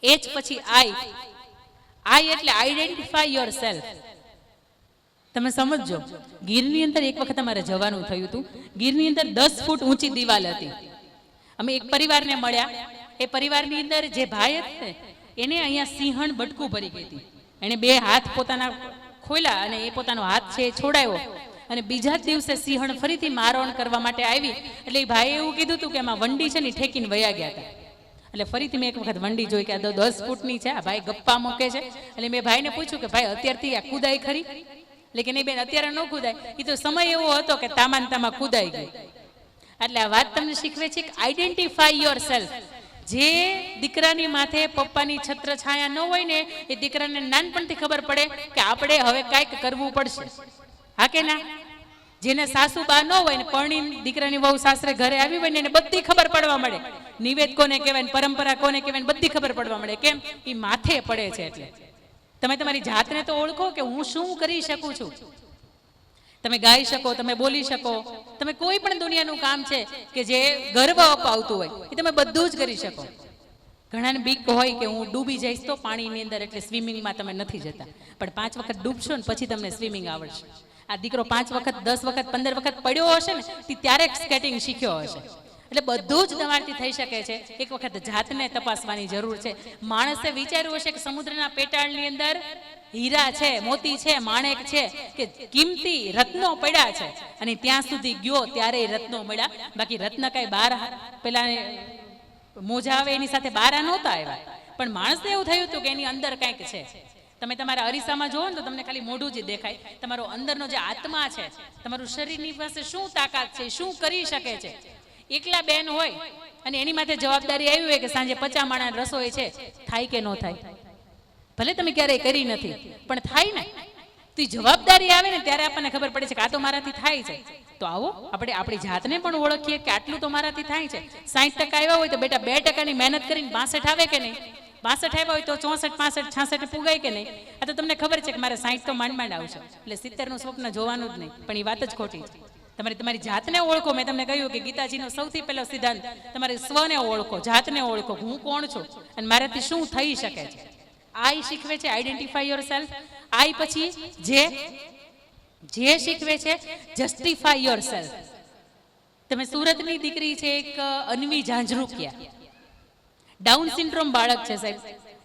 એ જ પછી આઈ એટલે આઈડેન્ટિફાય યોર સેલ્ફ. તમે સમજો, ગીરની અંદર એક વખત અમારે જવાનું થયું હતું. ગીરની અંદર 10 ફૂટ ઊંચી દિવાલ હતી. અમે એક પરિવારને મળ્યા. એ પરિવારની અંદર જે ભાઈ હતા એને અહીંયા સિંહણ બટકું ભરી ગઈ હતી. એને 2 હાથ પોતાના ખોલ્યા અને એ પોતાનો હાથ છે એ છોડાયો. અને બીજા જ દિવસે સિંહણ ફરીથી મારણ કરવા માટે આવી. એટલે એ ભાઈએ એવું કીધું હતું કે એમાં વંડી છે ને ઠેકીને વયા ગયા હતા. એટલે ફરીથી મેં એક વખત વંડી જોઈ કે આ 10 ફૂટની છે, આ ભાઈ ગપ્પા મૂકે છે. એટલે મેં ભાઈને પૂછ્યું કે ભાઈ અત્યારથી આ કૂદાય ખરી? લેકિન એ બેન અત્યારે ન કૂદાય, એ તો સમય એવો હતો કે તામાન તામા કૂદાઈ ગઈ. એટલે આ વાત તમને શીખવે છે કે આઈડેન્ટિફાય યોર સેલ્ફ. જે દીકરાની માથે પપ્પાની છત્ર છાયા ન હોય ને એ દીકરાને નાનપણથી ખબર પડે કે આપણે હવે કાંઈક કરવું પડશે. હા કે ના? જેને સાસુ બા ન હોય ને પરણી દીકરાની વહુ સાસરે ઘરે આવી હોય ને એને બધી ખબર પડવા મળે. નિવેદ કોને કહેવાય ને પરંપરા કોને કહેવાય ને બધી ખબર પડવા મળે. કેમ? એ માથે પડે છે. એટલે તમે તમારી જાતને તો ઓળખો કે હું શું કરી શકું છું. તમે ગાઈ શકો, તમે બોલી શકો, તમે કોઈ પણ દુનિયાનું કામ છે કે જે ગર્વ અપાવતું હોય એ તમે બધું જ કરી શકો. ઘણાને બીક હોય કે હું ડૂબી જઈશ તો પાણીની અંદર, એટલે સ્વિમિંગમાં તમે નથી જતા. પણ 5 વખત ડૂબશો ને પછી તમને સ્વિમિંગ આવડશે. આ દીકરો 5 વખત 10 વખત 15 વખત પડ્યો હશે ને તે ત્યારે સ્કેટિંગ શીખ્યો હશે. એટલે બધું જ તમારાથી થઈ શકે છે. એક વખત જાતને તપાસવાની જરૂર છે. માણસે વિચાર્યું હશે કે સમુદ્રના પેટાળની અંદર હીરા છે, મોતી છે, માણેક છે કે કિંમતી રત્નો પડ્યા છે, અને ત્યાં સુધી ગયો ત્યારે રત્નો મળ્યા. બાકી રત્ન કઈ બહાર પેલા મોજા આવે એની સાથે બહાર નહોતા આવ્યા. પણ માણસને એવું થયું હતું કે એની અંદર કંઈક છે. તમે તમારા અરીસામાં જોવો ને તો તમને ખાલી મોઢું જ દેખાય. તમારો અંદરનો જે આત્મા છે, તમારું શરીરની પાસે શું તાકાત છે, શું કરી શકે છે. એકલા બેન હોય અને એની માથે જવાબદારી આવી હોય કે સાંજે 50 માણસ રસોઈ છે, થાય કે ન થાય? ભલે તમે ક્યારેય કરી નથી પણ થાય ને. તો જવાબદારી આવે ને ત્યારે આપણને ખબર પડે છે કે આ તો મારાથી થાય છે. તો આવો આપણે આપણી જાતને પણ ઓળખીએ કે આટલું તો મારાથી થાય છે. 60% આવ્યા હોય તો બેટા 2%ની મહેનત કરીને 62 આવે કે નહીં? 62 આવ્યા હોય તો 64, 65, 66 પુગાય કે નહીં? આ તો તમને ખબર છે કે મારે 60 તો માંડ આવશે, એટલે 70નું સ્વપ્ન જોવાનું જ નહીં. પણ એ વાત જ ખોટી છે. તમારી જાતને ઓળખો. મેં તમને કહ્યું કે ગીતાજીનો સૌથી પહેલો સિદ્ધાંત તમારે સ્વને ઓળખો, જાતને ઓળખો. હું કોણ છું અને મારાથી શું થઈ શકે છે. આઈ શીખવે છે આઈડેન્ટિફાઈ યોર સેલ્ફ. આઈ પછી જે શીખવે છે જસ્ટિફાઈ યોર સેલ્ફ. તમે સુરતની દીકરી છે એક અન્વી ઝાંઝરૂકિયા, ડાઉન સિન્ડ્રોમ બાળક છે સાહેબ.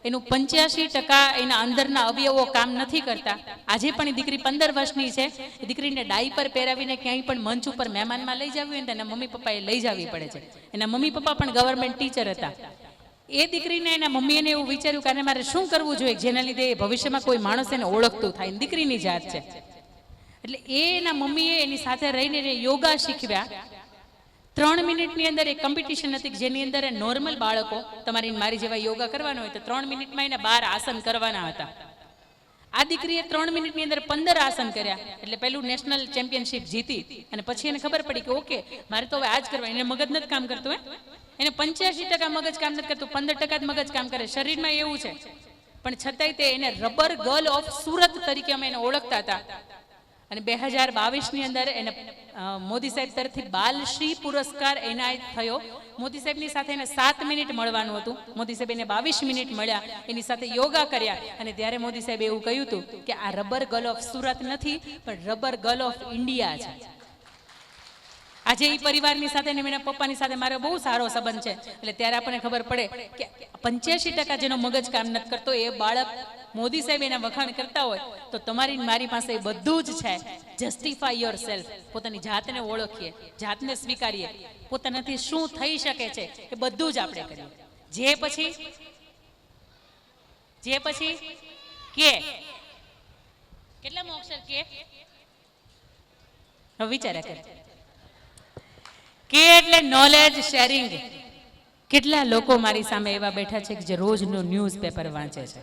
એનું 85% એના અંદરના અવયવો કામ નથી કરતા. આજે પણ એ દીકરી 15 વર્ષની છે. એ દીકરીને ડાયપર પહેરાવીને ક્યાંય પણ મંચ ઉપર મહેમાનમાં લઈ જવી હોય ને એના મમ્મી પપ્પાએ લઈ જવી પડે છે. એના મમ્મી પપ્પા પણ ગવર્મેન્ટ ટીચર હતા. એ દીકરીને એના મમ્મીને એવું વિચાર્યું કે મારે શું કરવું જોઈએ જેના લીધે ભવિષ્યમાં કોઈ માણસ એને ઓળખતું થાય. દીકરીની જાત છે એટલે એના મમ્મીએ એની સાથે રહીને યોગા શીખવ્યા. 3 મિનિટની અંદર એક કોમ્પિટિશન હતી જેની અંદર નોર્મલ બાળકો તમારી મારી જેવા યોગા કરવાનો હોય તો 3 મિનિટમાં એને 12 આસન કરવાના હતા. આ દીકરીએ 3 મિનિટની અંદર 15 આસન કર્યા એટલે પેલું નેશનલ ચેમ્પિયનશિપ જીતી. અને પછી એને ખબર પડી કે ઓકે મારે તો હવે આ જ કરવા. એને મગજ નથી કામ કરતું. એને 85% મગજ કામ નથી કરતું, 15% જ મગજ કામ કરે. શરીરમાં એવું છે પણ છતાંય તે એને રબર ગર્લ ઓફ સુરત તરીકે અમે એને ઓળખતા હતા. અને 2022ની અંદર એને મોદી સાહેબ તરફથી બાલશ્રી પુરસ્કાર એનાયત થયો. મોદી સાહેબની સાથે એને 7 મિનિટ મળવાનું હતું. મોદી સાહેબ એને 22 મિનિટ મળ્યા, એની સાથે યોગા કર્યા. અને ત્યારે મોદી સાહેબ એવું કહ્યું હતું કે આ રબર ગર્લ ઓફ સુરત નથી પણ રબર ગર્લ ઓફ ઇન્ડિયા છે. આજે એ પરિવારની સાથે એના પપ્પાની સાથે મારો બહુ સારો સંબંધ છે. એટલે ત્યારે આપણને ખબર પડે કે 85% જેનો મગજ કામ નથી કરતો એ બાળક મોદી સાહેબ એના વખાણ કરતા હોય તો તમારી મારી પાસે બધું જ છે. Justify your self. પોતાની જાતને ઓળખીએ, જાતને સ્વીકારીએ. પોતાનાથી શું થઈ શકે છે એ બધું જ આપણે કરીએ. જે પછી કે કેટલા અક્ષર કે વિચાર્યા કરે કે એટલે નોલેજ શેરિંગ. કેટલા લોકો મારી સામે એવા બેઠા છે કે જે રોજનું ન્યૂઝપેપર વાંચે છે,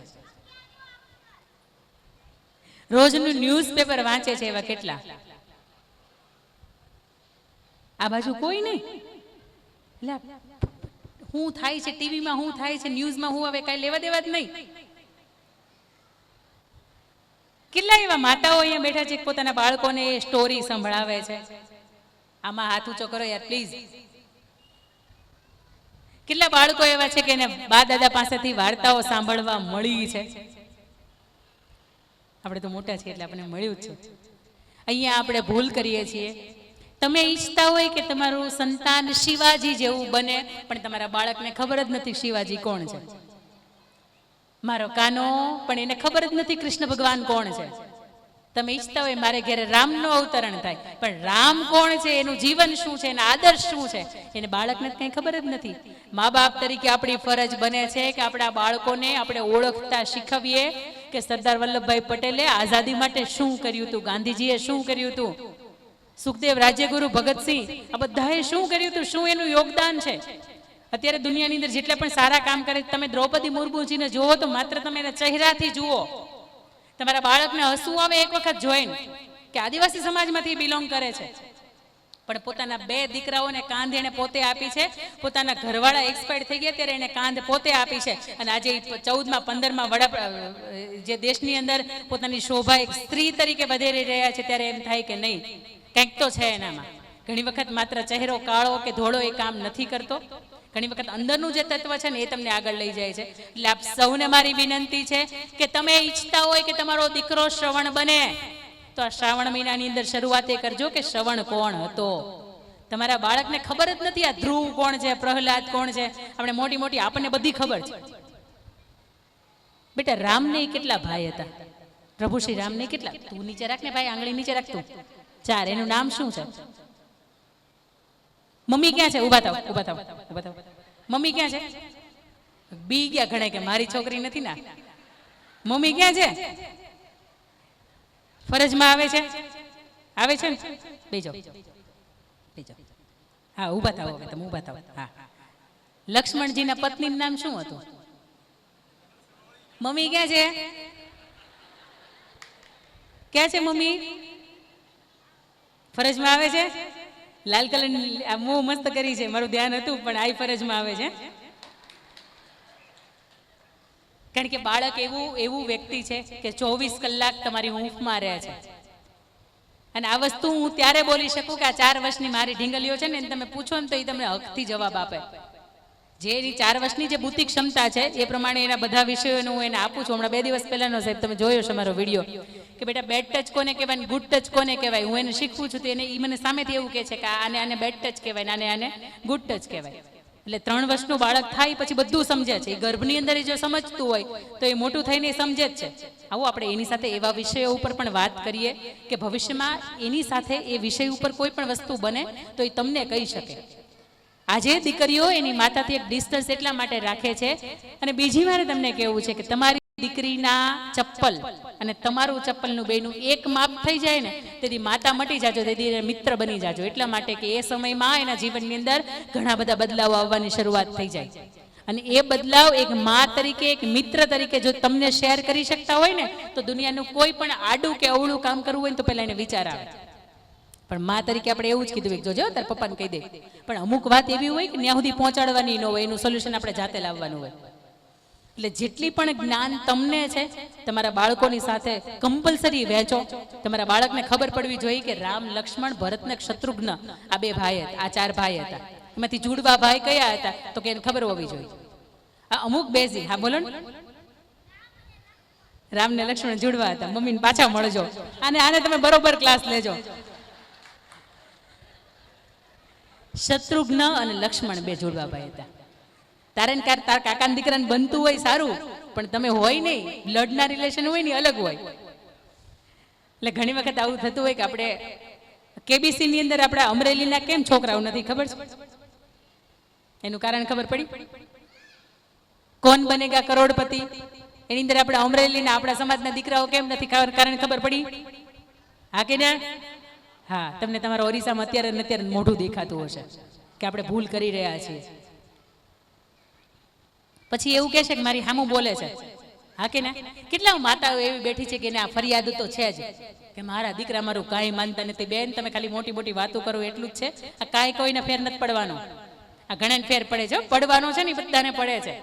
રોજનું ન્યૂઝપેપર વાંચે છે. એવા કેટલા? આ બાજુ કોઈ નહીં. એટલે શું થાય છે ટીવીમાં, શું થાય છે ન્યૂઝમાં, હું હવે કઈ લેવા દેવા જ નહીં. કેટલા એવા માતાઓ અહીંયા બેઠા છે પોતાના બાળકોને સ્ટોરી સંભળાવે છે. આમાં હાથ ઊંચો કરો યાર પ્લીઝ. કેટલા બાળકો એવા છે કે એને બા દાદા પાસેથી વાર્તાઓ સાંભળવા મળી છે. આપણે તો મોટા છીએ એટલે આપણને મળ્યું જ છે. અહીંયા આપણે ભૂલ કરીએ છીએ. તમે ઈચ્છતા હોય કે તમારું સંતાન શિવાજી જેવું બને પણ તમારા બાળકને ખબર જ નથી શિવાજી કોણ છે. મારો કાનો પણ એને ખબર જ નથી કૃષ્ણ ભગવાન કોણ છે. તમે ઈચ્છતા હોય મારે ઘરે રામનો અવતરણ થાય પણ રામ કોણ છે, એનું જીવન શું છે, એના આદર્શ શું છે એને બાળકને કંઈ ખબર જ નથી. મા બાપ તરીકે આપણી ફરજ બને છે કે આપણા બાળકોને આપણે ઓળખતા શીખવીએ કે સરદાર વલ્લભભાઈ પટેલે આઝાદી માટે શું કર્યું હતું, ગાંધીજીએ શું કર્યું હતું, સુખદેવ રાજ્યગુરુ ભગતસિંહ આ બધાએ શું કર્યું હતું, શું એનું યોગદાન છે. અત્યારે દુનિયાની અંદર જેટલા પણ સારા કામ કરે તમે દ્રૌપદી મુર્મુજીને જુઓ તો માત્ર તમે એના ચહેરાથી જુઓ. તમારા બાળકને હસવું આવે એક વખત જોઈને કે આદિવાસી સમાજમાંથી બિલોંગ કરે છે પણ પોતાના 2 દીકરાઓને કાંધ એને પોતે આપી છે. પોતાના ઘરવાળા એક્સપાયર થઈ ગયા ત્યારે એને કાંધ પોતે આપી છે. અને આજે 14માં 15માં જે દેશની અંદર પોતાની શોભા એક સ્ત્રી તરીકે વધેરી રહ્યા છે ત્યારે એમ થાય કે નહીં કંઈક તો છે એનામાં. ઘણી વખત માત્ર ચહેરો કાળો કે ધોળો એ કામ નથી કરતો. ઘણી વખત અંદરનું જે તત્વ છે ને એ તમને આગળ લઈ જાય છે. એટલે આપ સૌને મારી વિનંતી છે કે તમે ઈચ્છતા હોય કે તમારો દીકરો શ્રવણ બને તો આ શ્રાવણ મહિનાની અંદર શરૂઆત એ કરજો કે શ્રવણ કોણ હતો. તમારા બાળકને ખબર જ નથી આ ધ્રુવ કોણ છે, પ્રહલાદ કોણ છે. આપણે મોટી મોટી આપણને બધી ખબર છે. બેટા રામને કેટલા ભાઈ હતા? પ્રભુ શ્રી રામને કેટલા? તું નીચે રાખ ને ભાઈ, આંગળી નીચે રાખ તું. 4. એનું નામ શું છે? મમ્મી ક્યાં છે? ઉભા થાવ, ઉભા થાવ, ઉભા થાવ. મમ્મી ક્યાં છે? બી ગયા ઘણા કે મારી છોકરી નથી ના. મમ્મી ક્યાં છે? ફરજમાં આવે છે? આવે છે ને? બેજો બેજો. હા ઉભા થાવ હવે તમે, ઉભા થાવ. હા લક્ષ્મણજીના પત્નીનું નામ શું હતું? મમ્મી ક્યાં છે? ક્યાં છે મમ્મી? ફરજમાં આવે છે. લાલ કલરની આ મોં મસ્ત કરી છે, મારું ધ્યાન હતું, પણ આ ફરજમાં આવે છે. કારણ કે બાળક એવું વ્યક્તિ છે કે 24 કલાક તમારી હૂંફમાં રહે છે. અને આ વસ્તુ હું ત્યારે બોલી શકું કે આ 4 વર્ષની મારી ઢીંગલીઓ છે ને, એને તમે પૂછો ને તો એ તમને હકથી જવાબ આપે. જે એની 4 વર્ષની જે બુદ્ધિ ક્ષમતા છે એ પ્રમાણે એના બધા વિષયોનું હું એને આપું છું. હમણાં 2 દિવસ પહેલાનો સાહેબ તમે જોયો છે મારો વિડીયો, કે બેટા બેડ ટચ કોને કહેવાય, ગુડ ટચ કોને કહેવાય. હું એને શીખવું છું તો એને મને સામેથી એવું કહે છે કે આને બેડ ટચ કહેવાય, આને ગુડ ટચ કહેવાય. એટલે 3 વર્ષનું બાળક થાય પછી બધું સમજે છે. એ ગર્ભની અંદર જો સમજતું હોય તો એ મોટું થઈને સમજે જ છે. આવો આપણે એની સાથે એવા વિષયો ઉપર પણ વાત કરીએ કે ભવિષ્યમાં એની સાથે એ વિષય ઉપર કોઈ પણ વસ્તુ બને તો એ તમને કહી શકે. આજે દીકરીઓ એની માતાથી એક ડિસ્ટન્સ એટલા માટે રાખે છે. અને બીજી વાર તમને કહેવું છે કે તમારી દીકરીના ચપ્પલ અને તમારું ચપ્પલનું બેનું એક માપ થઈ જાય ને, તેથી માતા મટી જાજો, તેથી મિત્ર બની જાજો. એટલા માટે કે એ સમયમાં એના જીવનની અંદર ઘણા બધા બદલાવ આવવાની શરૂઆત થઈ જાય. અને એ બદલાવ એક મા તરીકે, એક મિત્ર તરીકે જો તમને શેર કરી શકતા હોય ને, તો દુનિયાનું કોઈ પણ આડું કે અવળું કામ કરવું હોય ને તો પહેલા એને વિચાર આવે. પણ મા તરીકે આપણે એવું જ કીધું, જોજો તાર પપ્પાને કહી દે. પણ અમુક વાત એવી હોય કે ત્યાં સુધી પહોંચાડવાની ન હોય, એનું સોલ્યુશન આપણે જાતે લાવવાનું હોય. એટલે જેટલી પણ જ્ઞાન તમને છે તમારા બાળકોની સાથે કમ્પલસરી વહેંચો. તમારા બાળકને ખબર પડવી જોઈએ કે રામ, લક્ષ્મણ, ભરત ને શત્રુઘ્ન આ 2 ભાઈ હતા, આ 4 ભાઈ હતા. એમાંથી જુડવા ભાઈ કયા હતા તો કે એને ખબર હોવી જોઈએ. આ અમુક બેઝી, હા બોલો ને, રામ ને લક્ષ્મણ જુડવા હતા. મમ્મીને પાછા મળજો, આને તમે બરોબર ક્લાસ લેજો. શત્રુઘ્ન અને લક્ષ્મણ 2 જુડવા ભાઈ હતા. તાર કાકાના દીકરાને બનતું હોય સારું, પણ તમે હોય નહીં, બ્લડના રિલેશન હોય ને અલગ હોય. એટલે ઘણી વખત આવું થતું હોય કે આપણે કેબીસી ની અંદર આપણા અમરેલીના કેમ છોકરાઓ નથી, ખબર છે? એનું કારણ ખબર પડી? કોણ બનેગા કરોડપતિ, એની અંદર આપણા અમરેલીના આપણા સમાજના દીકરાઓ કેમ નથી, કારણ ખબર પડી? હા કે ના? હા, તમને તમારા ઓરિસ્સામાં અત્યારે મોઢું દેખાતું હશે કે આપણે ભૂલ કરી રહ્યા છીએ. પછી એવું કહે છે કે મારી સામું બોલે છે. હા કે ના? કેટલા માતાઓ એવી બેઠી છે કે આ ફરિયાદ તો છે જ કે મારા દીકરા મારું કાંઈ માનતા નથી. બેન, તમે ખાલી મોટી મોટી વાતો કરો એટલું જ છે. આ કાંઈ કોઈને ફેર નથી પડવાનો. આ ઘણાને ફેર પડે છે, પડવાનો છે ને બધાને પડે છે.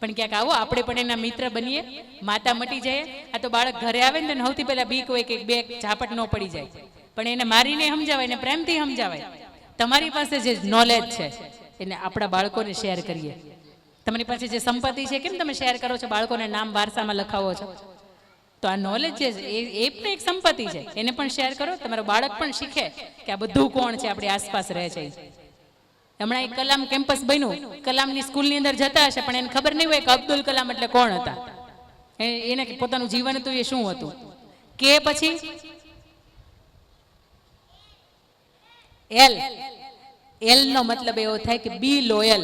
પણ ક્યાંક આવો આપણે પણ એના મિત્ર બનીએ, માતા મટી જાય. આ તો બાળક ઘરે આવે ને તો સૌથી પહેલા બીક હોય કે 2 ઝાપટ ન પડી જાય. પણ એને મારીને સમજાવાય, એને પ્રેમથી સમજાવાય. તમારી પાસે જે નોલેજ છે એને આપણા બાળકોને શેર કરીએ. તમારી પાસે જે સંપત્તિ છે કેમ તમે શેર કરો છો, બાળકોને નામ વારસામાં લખાવો છો? તો આ નોલેજ જે એ પણ એક સંપત્તિ છે, એને પણ શેર કરો. તમારું બાળક પણ શીખે કે આ બધું કોણ છે આપણી આસપાસ રહે છે. હમણાં એક કલામ કેમ્પસ બન્યું, કલામની સ્કૂલની અંદર જતા હશે, પણ એને ખબર નહીં હોય કે અબ્દુલ કલામ એટલે કોણ હતા. એને પોતાનું જીવન હતું એ શું હતું. કે પછી એલ નો મતલબ એવો થાય કે બી લોયલ,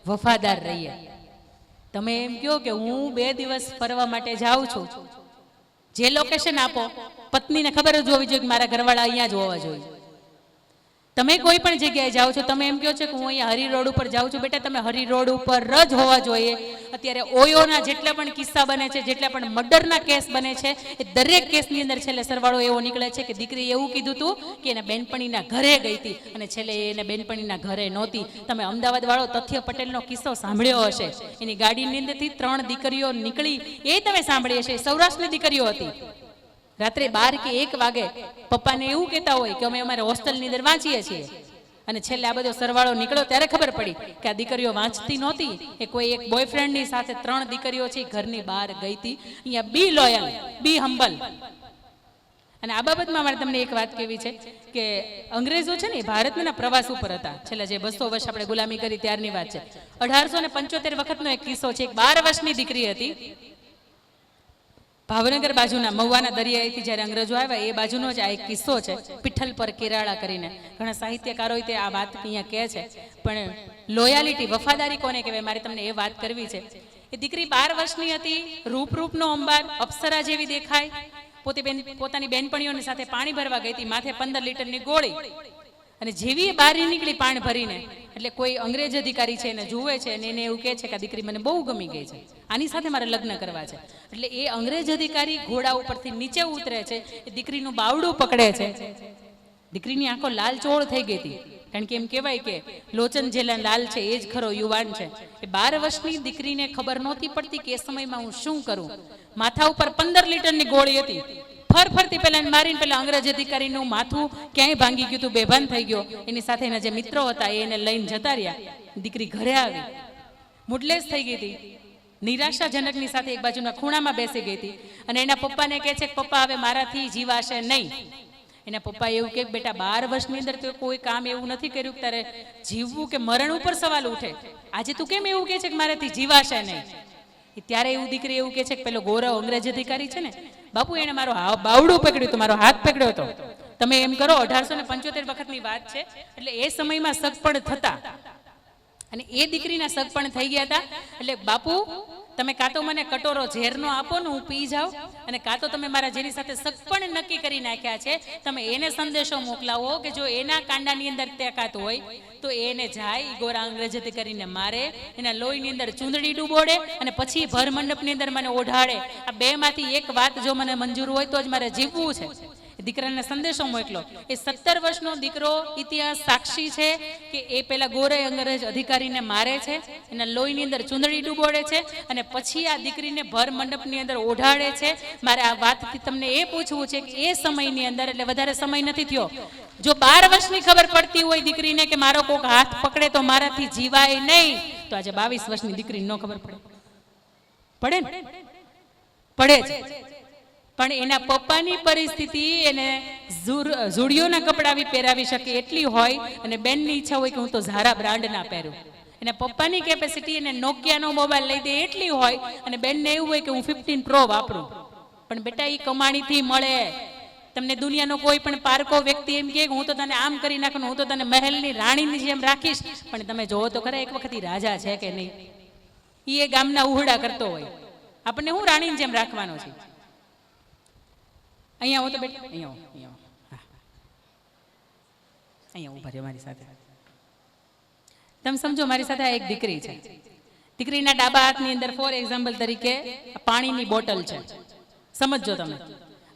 વફાદાર રહીએ. તમે એમ કહો કે હું 2 દિવસ ફરવા માટે જાઉં છું, જે લોકેશન આપો, પત્નીને ખબર જ હોવી જોઈએ કે મારા ઘરવાળા અહીંયા જ હોવા જોઈએ. તમે કોઈ પણ જગ્યાએ જાઓ છો, તમે એમ કહો છો કે હું અહીંયા હરી રોડ ઉપર જાઉં છું. બેટા, તમે હરી રોડ ઉપર જ હોવા જોઈએ. અત્યારે ઓયોના જેટલા પણ કિસ્સા બને છે, જેટલા પણ મર્ડરના કેસ બને છે, એ દરેક કેસની અંદર છેલ્લે સરવાળો એવો નીકળે છે કે દીકરી એવું કીધું હતું કે એના બેનપણીના ઘરે ગઈ હતી અને છેલ્લે એને બેનપણીના ઘરે નહોતી. તમે અમદાવાદ વાળો તથ્ય પટેલનો કિસ્સો સાંભળ્યો હશે. એની ગાડીની અંદરથી 3 દીકરીઓ નીકળી, એ તમે સાંભળી હશે. સૌરાષ્ટ્રની દીકરીઓ હતી. રાત્રે 12 કે 1 વાગે પપ્પાને એવું કહેતા હોય કે અમે અમારે હોસ્ટેલની અંદર વાંચીએ છીએ, અને છેલ્લે આ બધો સરવાળો નીકળ્યો ત્યારે ખબર પડી કે આ દીકરીઓ વાંચતી નહોતી. એ કોઈ એક બોયફ્રેન્ડની સાથે 3 દીકરીઓ છે ઘરની બહાર ગઈ હતી. અહીંયા બી લોયલ, બી હમ્બલ. અને આ બાબતમાં મારે તમને એક વાત કહેવી છે કે અંગ્રેજો છે ને એ ભારતના પ્રવાસ ઉપર હતા. છેલ્લા જે 200 વર્ષ આપણે ગુલામી કરી ત્યારની વાત છે. 1875 વખતનો એક કિસ્સો છે. એક 12 વર્ષની દીકરી હતી. ભાવનગર બાજુના મહુવાના દરિયાએથી જ્યારે અંગ્રેજો આવ્યા એ બાજુનો જ આ એક કિસ્સો છે, પીઠલ પર કેરાળા કરીને. ઘણા સાહિત્યકારોએ તે આ વાત અહીંયા કહે છે. પણ લોયાલિટી, વફાદારી કોને કહેવાય, મારે તમને એ વાત કરવી છે. એ દીકરી 12 વર્ષની હતી, રૂપનો અંબાર, અપ્સરા જેવી દેખાય. પોતાની બેનપણીઓની સાથે પાણી ભરવા ગઈ હતી, માથે 15 લીટરની ગોળી. અને જેવી એ બહાર નીકળી પાણી ભરીને, એટલે કોઈ અંગ્રેજ અધિકારી છે એને જુએ છે અને એને એવું કહે છે કે આ દીકરી મને બહુ ગમી ગઈ છે, આની સાથે મારે લગ્ન કરવા છે. એટલે એ અંગ્રેજ અધિકારી ઘોડા ઉપરથી નીચે ઉતરે છે, એ દીકરીનું બાવડું પકડે છે દીકરીની આંખો લાલ ચોળ થઈ ગઈ હતી, કારણ કે એમ કહેવાય કે લોચન જેલા લાલ છે એ જ ખરો યુવાન છે. એ 12 વર્ષની દીકરીને ખબર નહોતી પડતી કે એ સમયમાં હું શું કરું. માથા ઉપર 15 લીટરની ગોળી હતી. ફરફરતી પેલા મારીને પેલા અંગ્રેજ અધિકારીનું માથું ક્યાંય ભાંગી ગયું હતું, બેભાન થઈ ગયો. એની સાથે એના જે મિત્રો હતા એને લઈને જતા રહ્યા. દીકરી ઘરે આવી, મુડલેસ થઈ ગઈ હતી, નિરાશાજનકની સાથે એક બાજુના ખૂણામાં બેસી ગઈ હતી. અને એના પપ્પાને કહે છે કે પપ્પા હવે મારાથી જીવાશે નહીં. એના પપ્પા એવું કે બેટા 12 વર્ષની અંદર તો કોઈ કામ એવું નથી કર્યું કે તારે જીવવું કે મરણ ઉપર સવાલ ઉઠે. આજે તું કેમ એવું કહે છે કે મારાથી જીવાશે નહીં? ત્યારે એવું દીકરી એવું કહે છે કે પેલો ગૌરવ અંગ્રેજ અધિકારી છે ને બાપુ, એને મારો બાવડું પકડ્યું હતું, મારો હાથ પકડ્યો હતો. તમે એમ કરો 1875 વખતની વાત છે, એટલે એ સમયમાં સગપણ થતા અને એ દીકરીના સગપણ થઈ ગયા હતા. એટલે બાપુ તમે કાં તો મને કટોરો ઝેરનો આપો ને હું પી જાઉં, અને કાં તો તમે મારા જેની સાથે સગપણ નક્કી કરી નાખ્યા છે તમે એને સંદેશો મોકલાવો કે જો એના કાંડાની અંદર તાકાત હોય તો એને જાય, ગોરા અંગ્રેજ અધિકારીને મારે, એના લોહીની અંદર ચૂંદડી ડૂબોડે અને પછી ભર મંડપની અંદર મને ઓઢાડે. આ બેમાંથી એક વાત જો મને મંજૂર હોય તો જ મારે જીવવું છે. દીકરાને સંદેશો મોકલો. એ 17 વર્ષનો દીકરો ઇતિહાસ સાક્ષી છે કે એ પેલા ગોરે અંગ્રેજ અધિકારીને મારે છે, એના લોહીની અંદર ચૂંદડી ડૂબોડે છે અને પછી આ દીકરીને ભર મંડપની અંદર ઓઢાડે છે. મારે આ વાતથી તમને એ પૂછવું છે કે એ સમયની અંદર, એટલે વધારે સમય નથી થયો, જો 12 વર્ષની ખબર પડતી હોય દીકરીને કે મારો કોક હાથ પકડે તો મારાથી જીવાય નહીં, તો આજે 22 વર્ષની દીકરીને ન ખબર પડે ને? પડે જ. પણ એના પપ્પાની પરિસ્થિતિ એને ઝુડિયોના કપડા બી પહેરાવી શકે એટલી હોય અને બેનની ઈચ્છા હોય કે હું તો ઝારા બ્રાન્ડના પહેરું. એના પપ્પાની કેપેસિટી એને નોકિયાનો મોબાઈલ લઈ દે એટલી હોય અને બેનને એવું હોય કે હું 15 પ્રો વાપરું. પણ બેટા એ કમાણીથી મળે. તમને દુનિયાનો કોઈ પણ પારકો વ્યક્તિ એમ કહે હું તો તને આમ કરી નાખું, હું તો તને મહેલની રાણીની જેમ રાખીશ, પણ તમે જોવો તો ખરા એક વખત રાજા છે કે નહીં. એ ગામના ઉહડા કરતો હોય, આપણને હું રાણીની જેમ રાખવાનો છે. અહીંયા આવો તો બેટા, અહીંયા ઉભા રહ્યો મારી સાથે. તમે સમજો મારી સાથે આ એક દીકરી છે. દીકરીના ડાબા હાથની અંદર ફોર એક્ઝામ્પલ તરીકે પાણીની બોટલ છે, સમજજો તમે,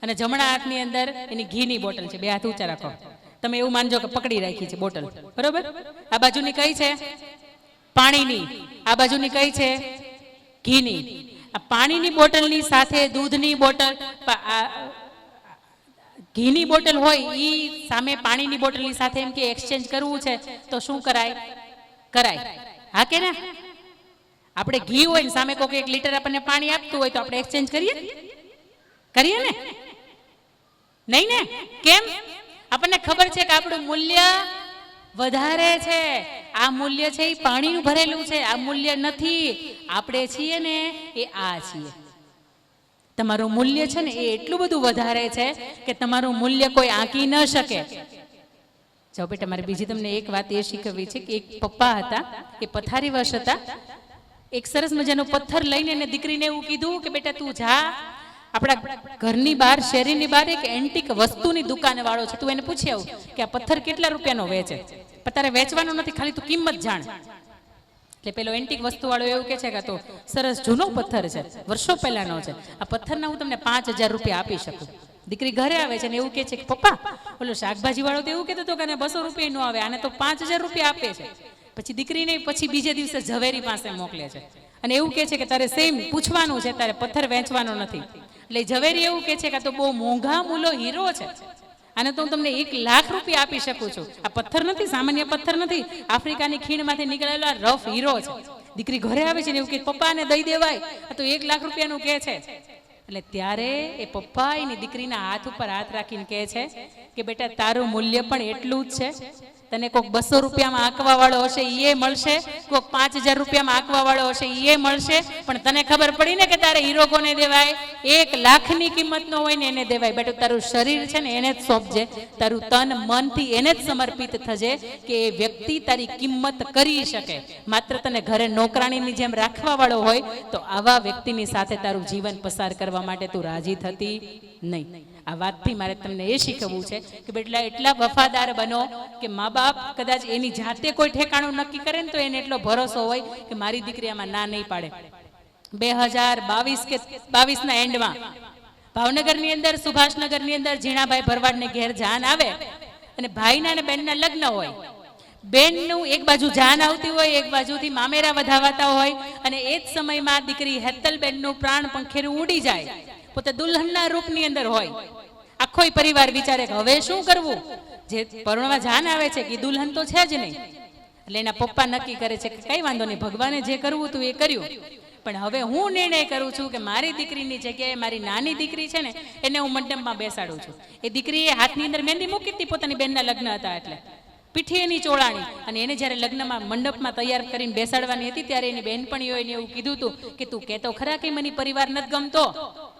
અને જમણા હાથની અંદર એની ઘીની બોટલ છે. બે હાથ ઊંચા રાખો, તમે એવું માનજો કે પકડી રાખી છે બોટલ, બરોબર? આ બાજુની કઈ છે? પાણીની. આ બાજુની કઈ છે? ઘીની. આ પાણીની બોટલની સાથે દૂધની બોટલ, ઘીની બોટલ હોય ઈ સામે પાણીની બોટલની સાથે એમ કે એક્સચેન્જ કરવું છે તો શું કરાય? કરાય, હા કે ના? આપણે ઘી હોય ને સામે કોઈક 1 લીટર આપણને પાણી આપતું હોય તો આપણે એક્સચેન્જ કરીએ ને? નહીં ને? કેમ? આપણને ખબર છે કે આપણું મૂલ્ય વધારે છે. આ મૂલ્ય છે એ પાણીનું ભરેલું છે, આ મૂલ્ય નથી. આપણે છીએ ને એ આ છીએ. તમારું મૂલ્ય છે ને એ એટલું બધું વધારે છે કે તમારું મૂલ્ય કોઈ આંકી ન શકે. જો બેટા મારે બીજી તમને એક વાત એ શીખવવી છે કે એક પપ્પા હતા, એ પથારીવશ હતા. એક સરસ મજાનો પથ્થર લઈને એને દીકરીને એવું કીધું કે બેટા તું જા, આપણા ઘરની બહાર, શેરીની બહાર એક એન્ટિક વસ્તુની દુકાન વાળો છે, તું એને પૂછી આવ કે આ પથ્થર કેટલા રૂપિયાનો વેચે. પણ તારે વેચવાનો નથી, ખાલી તું કિંમત જાણ. એટલે પેલો એન્ટિક વસ્તુ વાળો એવું કે છે કે તો સરસ જૂનો પથ્થર છે, વર્ષો પહેલાનો છે, આ પથ્થરના હું તમને 5000 રૂપિયા આપી શકું. દીકરી ઘરે આવે છે ને એવું કે છે કે પપ્પા ઓલો શાકભાજી વાળો તો એવું કહેતો હતો કે 200 રૂપિયા નો આવે, આને તો 5000 રૂપિયા આપે છે. પછી દીકરીને પછી બીજે દિવસે ઝવેરી પાસે મોકલે છે અને એવું કે છે કે તારે સેમ પૂછવાનું છે, તારે પથ્થર વેચવાનો નથી. એટલે ઝવેરી એવું કે છે કે તો બહુ મોંઘા મૂલો હીરો છે, આને તો હું તમને 1 લાખ રૂપિયા આપી શકું છું. આ પથ્થર નથી, સામાન્ય પથ્થર નથી, આફ્રિકાની ખીણમાંથી નીકળેલો રફ હીરો છે. દીકરી ઘરે આવે છે ને એવું કે પપ્પાને દઈ દેવાય, આ તો 1 લાખ રૂપિયાનું કે છે. એટલે ત્યારે એ પપ્પા એની દીકરીના હાથ ઉપર હાથ રાખીને કહે છે કે બેટા તારું મૂલ્ય પણ એટલું જ છે. તને કોઈક 200 રૂપિયામાં આંકવા વાળો હશે એ મળશે, કોઈક 5000 રૂપિયામાં આંકવા વાળો હશે એ મળશે, પણ તને ખબર પડી ને કે તારે હીરો કોને દેવાય? 1 લાખની કિંમત નો હોય ને એને દેવાય. બેટું તારું શરીર છે ને એને જ સોંપજે, તારું તન મનથી એને જ સમર્પિત થજે કે એ વ્યક્તિ તારી કિંમત કરી શકે. માત્ર તને ઘરે નોકરાણીની જેમ રાખવા વાળો હોય તો આવા વ્યક્તિની સાથે તારું જીવન પસાર કરવા માટે તું રાજી થતી નહીં. આ વાતથી મારે તમને એ શીખવવું છે કે બેટલા એટલા વફાદાર બનો કે મા બાપ કદાચ એની જાતે કોઈ ઠેકાણું નક્કી કરે ને તો એને એટલો ભરોસો હોય કે મારી દીકરી આમાં ના નહીં પાડે. 2022 કે 22 ના એન્ડમાં ભાવનગરની અંદર, સુભાષનગરની અંદર ઝીણાભાઈ ભરવાડને ઘેર જાન આવે અને ભાઈના અને બહેનના લગ્ન હોય, બેનનું એક બાજુ જાન આવતી હોય, એક બાજુથી મામેરા વધાવાતા હોય, અને એ જ સમયમાં દીકરી હેતલબેનનું પ્રાણ પંખેરું ઉડી જાય, પોતે દુલ્હનના રૂપની અંદર હોય. આખોય પરિવાર વિચારે કે હવે શું કરવું, જે પરણવા જાન આવે છે કે દુલ્હન તો છે જ નહીં. એટલે એના પપ્પા નક્કી કરે છે કે કઈ વાંધો નહીં, ભગવાને જે કરવું હતું એ કર્યું, પણ હવે હું નિર્ણય કરું છું કે મારી દીકરીની જગ્યાએ મારી નાની દીકરી છે ને એને હું મંડપમાં બેસાડું છું. એ દીકરીએ હાથની અંદર મહેંદી મૂકી હતી, પોતાની બેનના લગ્ન હતા એટલે પીઠી એની ચોળાણી, અને એને જ્યારે લગ્નમાં મંડપમાં તૈયાર કરીને બેસાડવાની હતી ત્યારે એની બહેનપણીઓએ એને એવું કીધું હતું કે તું કહેતો ખરા કે મને પરિવાર નથી ગમતો,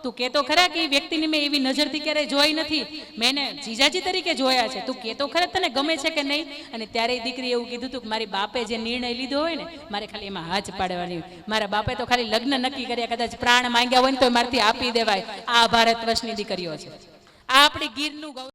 તું કહેતો ખરા કે એ વ્યક્તિને મેં એવી નજરથી ક્યારેય જોઈ નથી, મેં એને જીજાજી તરીકે જોયા છે, તું કહેતો ખરા તને ગમે છે કે નહીં. અને ત્યારે એ દીકરી એવું કીધું હતું કે મારી બાપે જે નિર્ણય લીધો હોય ને મારે ખાલી એમાં હાથ પાડવાની હોય, મારા બાપે તો ખાલી લગ્ન નક્કી કર્યા, કદાચ પ્રાણ માંગ્યા હોય ને તો મારથી આપી દેવાય. આ ભારત વર્ષની દીકરીઓ છે, આ આપણી ગીરનું ગૌરવ.